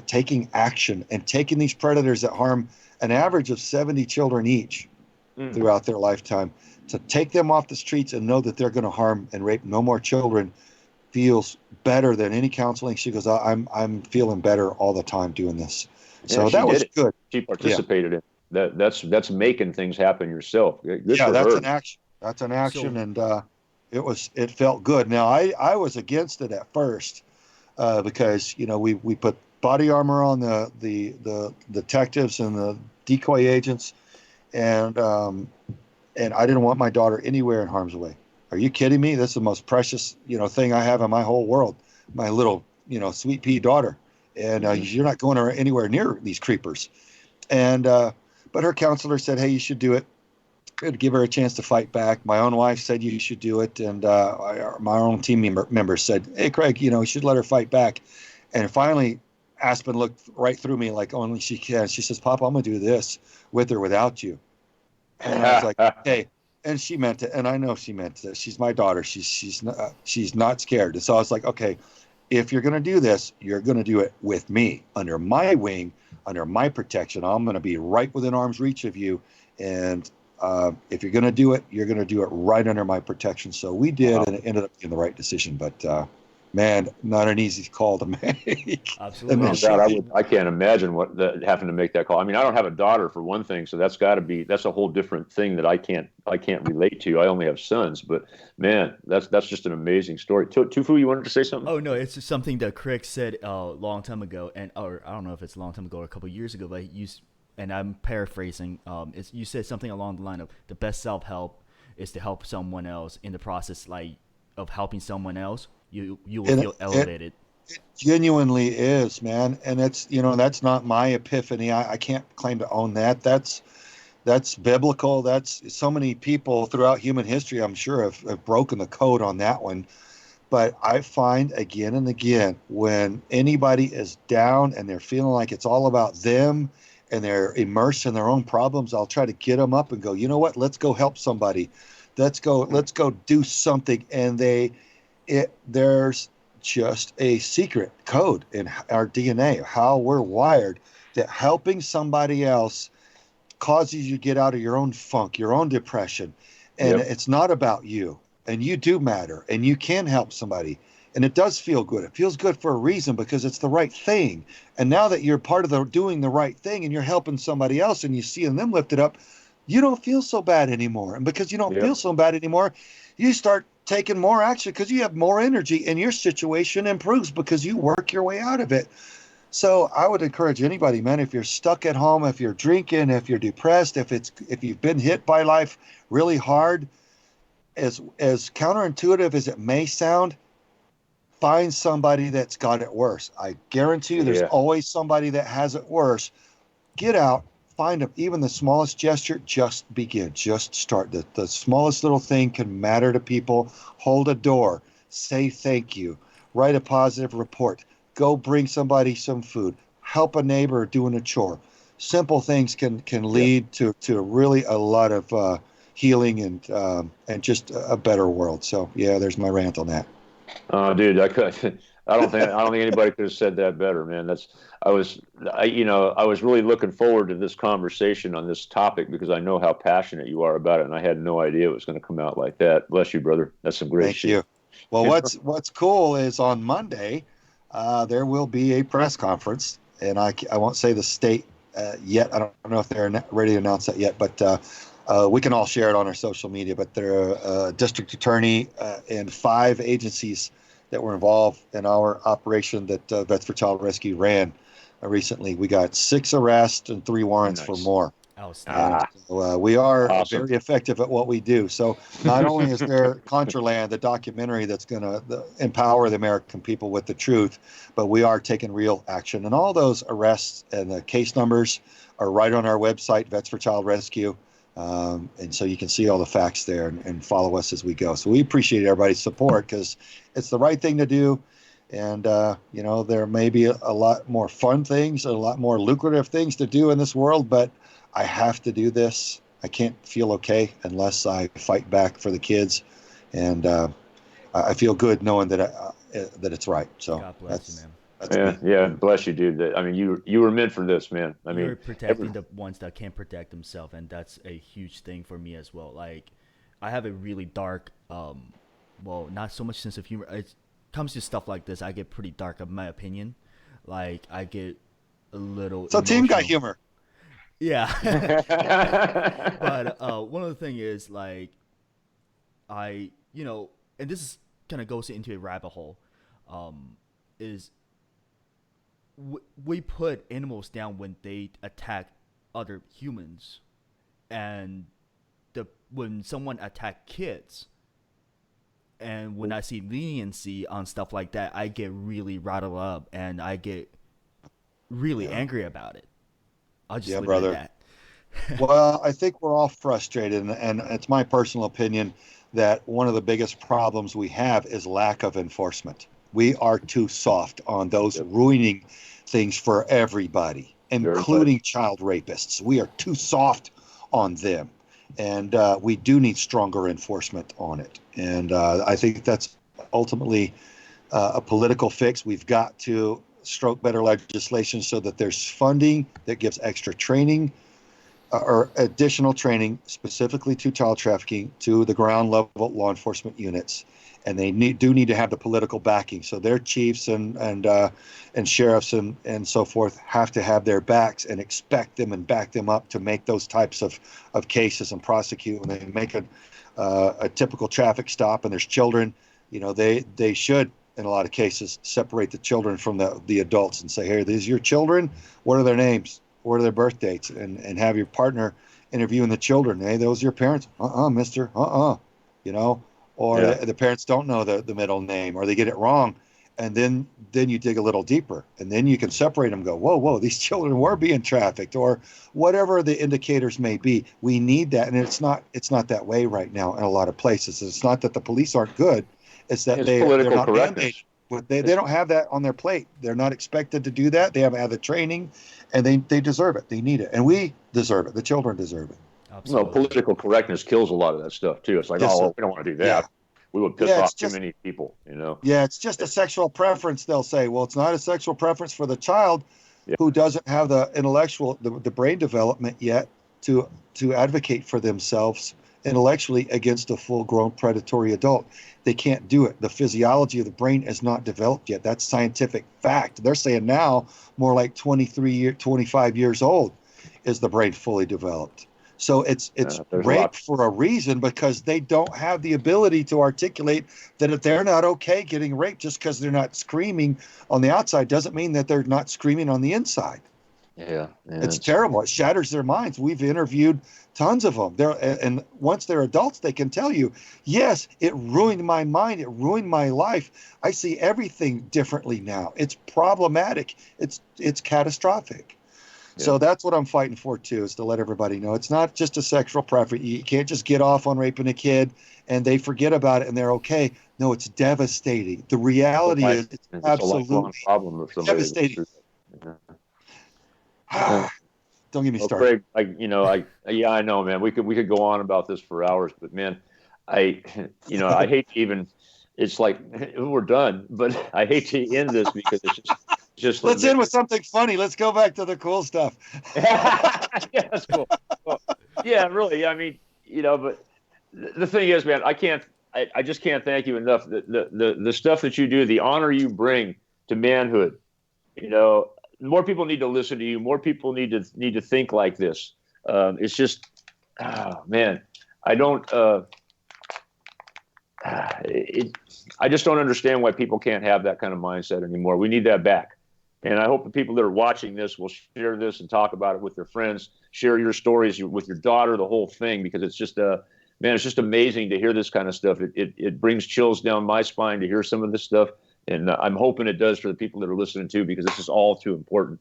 taking action and taking these predators that harm an average of 70 children each throughout their lifetime, to take them off the streets and know that they're going to harm and rape no more children feels better than any counseling." She goes, I'm feeling better all the time doing this." So that was good. She participated in that's making things happen yourself. Good that's an action. That's an action. And it felt good. Now I was against it at first because we put body armor on the detectives and the decoy agents, and I didn't want my daughter anywhere in harm's way. Are you kidding me? This is the most precious thing I have in my whole world. My little sweet pea daughter, and you're not going anywhere near these creepers. And but her counselor said, "Hey, you should do it." I'd give her a chance to fight back. My own wife said you should do it, and my own team members said, "Hey, Craig, you should let her fight back." And finally, Aspen looked right through me like only she can. She says, "Papa, I'm gonna do this with or without you." And I was like, "Okay." And she meant it, and I know she meant it. She's my daughter. She's not scared. And so I was like, "Okay, if you're gonna do this, you're gonna do it with me, under my wing, under my protection. I'm gonna be right within arm's reach of you, and if you're going to do it, you're going to do it right under my protection." So we did, and it ended up being the right decision. But Man, not an easy call to make. And Absolutely. Oh then God, shooting. I can't imagine having to make that call. I mean, I don't have a daughter for one thing, so that's a whole different thing that I can't relate to. I only have sons, but man, that's just an amazing story. Tufu, you wanted to say something? Oh no, it's just something that Craig said a long time ago, and or I don't know if it's a long time ago or a couple years ago, but and I'm paraphrasing. You said something along the line of the best self help is to help someone else. In the process, like of helping someone else, you will And feel elevated. it genuinely is, man. And it's, that's not my epiphany. I can't claim to own that. That's biblical. That's so many people throughout human history, I'm sure, have broken the code on that one. But I find again and again when anybody is down and they're feeling like it's all about them and they're immersed in their own problems, I'll try to get them up and go, you know what? Let's go help somebody. Let's go do something. And there's just a secret code in our DNA, how we're wired, that helping somebody else causes you to get out of your own funk, your own depression. And Yep. it's not about you. And you do matter. And you can help somebody. And it does feel good. It feels good for a reason because it's the right thing. And now that you're part of doing the right thing and you're helping somebody else and you see them lifted up, you don't feel so bad anymore. And because you don't feel Yep. so bad anymore, you start taking more action because you have more energy and your situation improves because you work your way out of it. So I would encourage anybody, man, if you're stuck at home, if you're drinking, if you're depressed, if you've been hit by life really hard, as counterintuitive as it may sound, find somebody that's got it worse. I guarantee you there's Yeah. always somebody that has it worse. Get out, find them. Even the smallest gesture, just begin. Just start. The smallest little thing can matter to people. Hold a door. Say thank you. Write a positive report. Go bring somebody some food. Help a neighbor doing a chore. Simple things can Yep. lead to really a lot of healing and just a better world. So yeah, there's my rant on that. Oh, dude, I don't think anybody could have said that better, man. I was, I was really looking forward to this conversation on this topic because I know how passionate you are about it, and I had no idea it was going to come out like that. Bless you, brother. That's some great Thank shit. you. Well, what's cool is on Monday, there will be a press conference, and I won't say the state yet. I don't know if they're ready to announce that yet, but we can all share it on our social media. But there are a district attorney and 5 agencies that were involved in our operation that Vets for Child Rescue ran recently. We got 6 arrests and 3 warrants for Nice. more. And Outstanding. Ah, so we are awesome. very effective at what we do. So not only is there Contraland, the documentary that's going to empower the American people with the truth, but we are taking real action. And all those arrests and the case numbers are right on our website, Vets for Child Rescue. And so you can see all the facts there and follow us as we go. So we appreciate everybody's support because it's the right thing to do. And, there may be a lot more fun things, a lot more lucrative things to do in this world, but I have to do this. I can't feel okay unless I fight back for the kids. And I feel good knowing that it's right. So God bless you, man. that's Yeah, me. yeah. Bless you, dude. I mean, you were meant for this, man. I You're mean, every, protecting the ones that can't protect themselves, and that's a huge thing for me as well. Like, I have a really dark, well, not so much sense of humor. It comes to stuff like this, I get pretty dark, in my opinion. Like, I get a little So team got emotional. humor. Yeah. yeah, But one of the thing is like and this is kind of goes into a rabbit hole. Is we put animals down when they attack other humans, and when someone attack kids, and when I see leniency on stuff like that, I get really rattled up and I get really Yeah. angry about it. I'll just Yeah, leave it at brother. that. Well, I think we're all frustrated, and it's my personal opinion that one of the biggest problems we have is lack of enforcement. We are too soft on those ruining things for everybody, very much. including child rapists. We are too soft on them, and we do need stronger enforcement on it. And I think that's ultimately a political fix. We've got to stroke better legislation so that there's funding that gives extra training or additional training specifically to child trafficking to the ground level law enforcement units. and they do need to have the political backing. So their chiefs and sheriffs and so forth have to have their backs and expect them and back them up to make those types of cases and prosecute. When they make a typical traffic stop and there's children, they should, in a lot of cases, separate the children from the adults and say, hey, these are your children. What are their names? What are their birth dates? And have your partner interviewing the children. Hey, those are your parents? Mister. Or the parents don't know the middle name, or they get it wrong. And then you dig a little deeper, and then you can separate them and go, whoa, these children were being trafficked, or whatever the indicators may be. We need that. And it's not that way right now in a lot of places. It's not that the police aren't good. It's that they're not mandated. They don't have that on their plate. They're not expected to do that. They haven't had the training, and they deserve it. They need it. And we deserve it. The children deserve it. Absolutely. No, political correctness kills a lot of that stuff, too. It's like, we don't want to do that. Yeah. We would piss off too many people, Yeah, it's just a sexual preference, they'll say. Well, it's not a sexual preference for the child who doesn't have the intellectual, the brain development yet to advocate for themselves intellectually against a full-grown predatory adult. They can't do it. The physiology of the brain is not developed yet. That's scientific fact. They're saying now more like 25 years old is the brain fully developed. So it's rape for a reason, because they don't have the ability to articulate that if they're not okay getting raped just because they're not screaming on the outside doesn't mean that they're not screaming on the inside. Yeah, it's terrible. It shatters their minds. We've interviewed tons of them. And once they're adults, they can tell you, yes, it ruined my mind. It ruined my life. I see everything differently now. It's problematic. It's catastrophic. Yeah. So that's what I'm fighting for, too, is to let everybody know it's not just a sexual preference. You can't just get off on raping a kid and they forget about it and they're okay. No, it's devastating. The reality is it's absolutely devastating. Don't get me started. Craig, I know, man. We could go on about this for hours, but man, I hate to even. It's like we're done, but I hate to end this because it's just. Let's end with something funny. Let's go back to the cool stuff. Yeah, that's cool. Well, yeah, really. I mean, but the thing is, man, I just can't thank you enough. The stuff that you do, the honor you bring to manhood, more people need to listen to you. More people need to think like this. It's just, man, I don't. I just don't understand why people can't have that kind of mindset anymore. We need that back. And I hope the people that are watching this will share this and talk about it with their friends. Share your stories with your daughter, the whole thing, because it's just it's just amazing to hear this kind of stuff. It brings chills down my spine to hear some of this stuff. And I'm hoping it does for the people that are listening too, because this is all too important,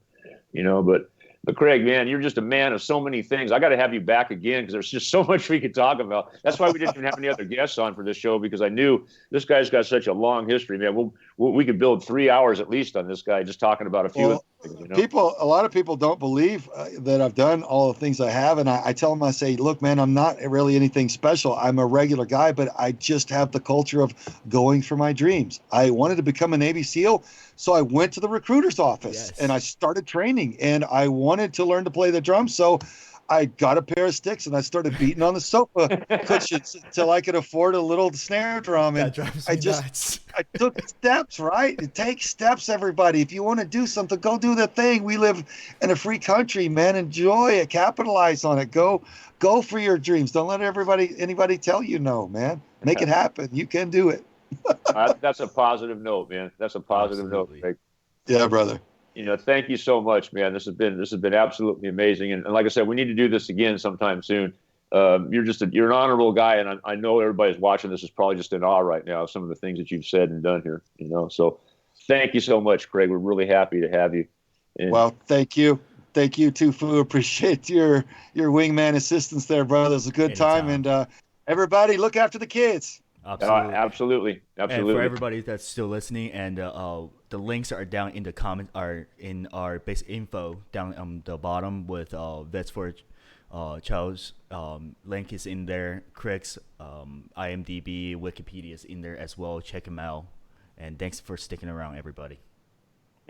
But Craig, man, you're just a man of so many things. I got to have you back again because there's just so much we could talk about. That's why we didn't even have any other guests on for this show, because I knew this guy's got such a long history, man. We could build 3 hours at least on this guy just talking about a few of things. A lot of people don't believe that I've done all the things I have, and I tell them, I say, look, man, I'm not really anything special. I'm a regular guy, but I just have the culture of going for my dreams. I wanted to become a Navy SEAL. So I went to the recruiter's office and I started training, and I wanted to learn to play the drums. So I got a pair of sticks and I started beating on the sofa cushions until I could afford a little snare drum. And I took steps, right? Take steps, everybody. If you want to do something, go do the thing. We live in a free country, man. Enjoy it. Capitalize on it. Go for your dreams. Don't let anybody tell you no, man. Make it happen. You can do it. That's a positive note, man. That's a positive note, Craig. Yeah, brother. Thank you so much, man. This has been absolutely amazing. And like I said, we need to do this again sometime soon. You're an honorable guy, and I know everybody's watching this is probably just in awe right now of some of the things that you've said and done here. So thank you so much, Craig. We're really happy to have you. Well, thank you. Thank you too, Fu. Appreciate your wingman assistance there, brother. It was a good time. And everybody, look after the kids. Absolutely. And for everybody that's still listening, and the links are down in the comment, are in our base info down on the bottom with Vets for Child's link is in there. Craig's IMDb, Wikipedia is in there as well. Check them out. And thanks for sticking around, everybody.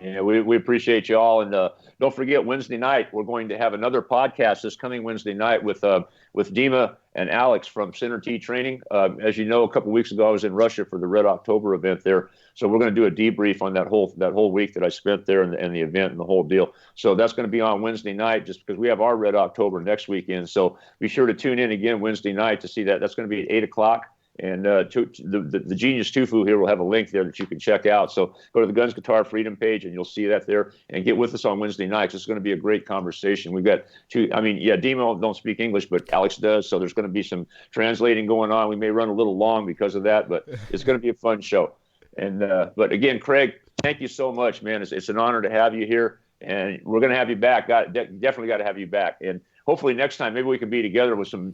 Yeah, we appreciate you all, and don't forget Wednesday night we're going to have another podcast this coming Wednesday night with Dima and Alex from Center T Training. As you know, a couple weeks ago I was in Russia for the Red October event there, so we're going to do a debrief on that whole week that I spent there and the event and the whole deal. So that's going to be on Wednesday night, just because we have our Red October next weekend. So be sure to tune in again Wednesday night to see that. That's going to be at 8 o'clock. And the Genius Tufu here will have a link there that you can check out. So go to the Guns Guitar Freedom page and you'll see that there. And get with us on Wednesday nights. It's going to be a great conversation. We've got Demo don't speak English, but Alex does. So there's going to be some translating going on. We may run a little long because of that, but it's going to be a fun show. And but again, Craig, thank you so much, man. It's an honor to have you here, and we're going to have you back. Definitely got to have you back. And hopefully next time maybe we can be together with some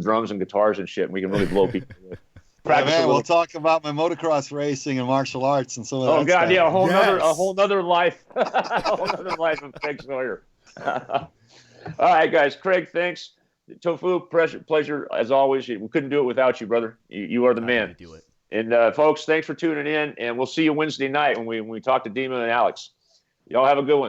drums and guitars and shit, and we can really blow people away. Yeah, man, we'll talk about my motocross racing and martial arts and some of that. Oh God, stuff. yeah, a whole nother life, a whole nother life of Craig Sawyer. All right, guys, Craig, thanks. Tofu, pleasure as always. We couldn't do it without you, brother. You are the man. Do it. And folks, thanks for tuning in, and we'll see you Wednesday night when we talk to Dima and Alex. Y'all have a good one.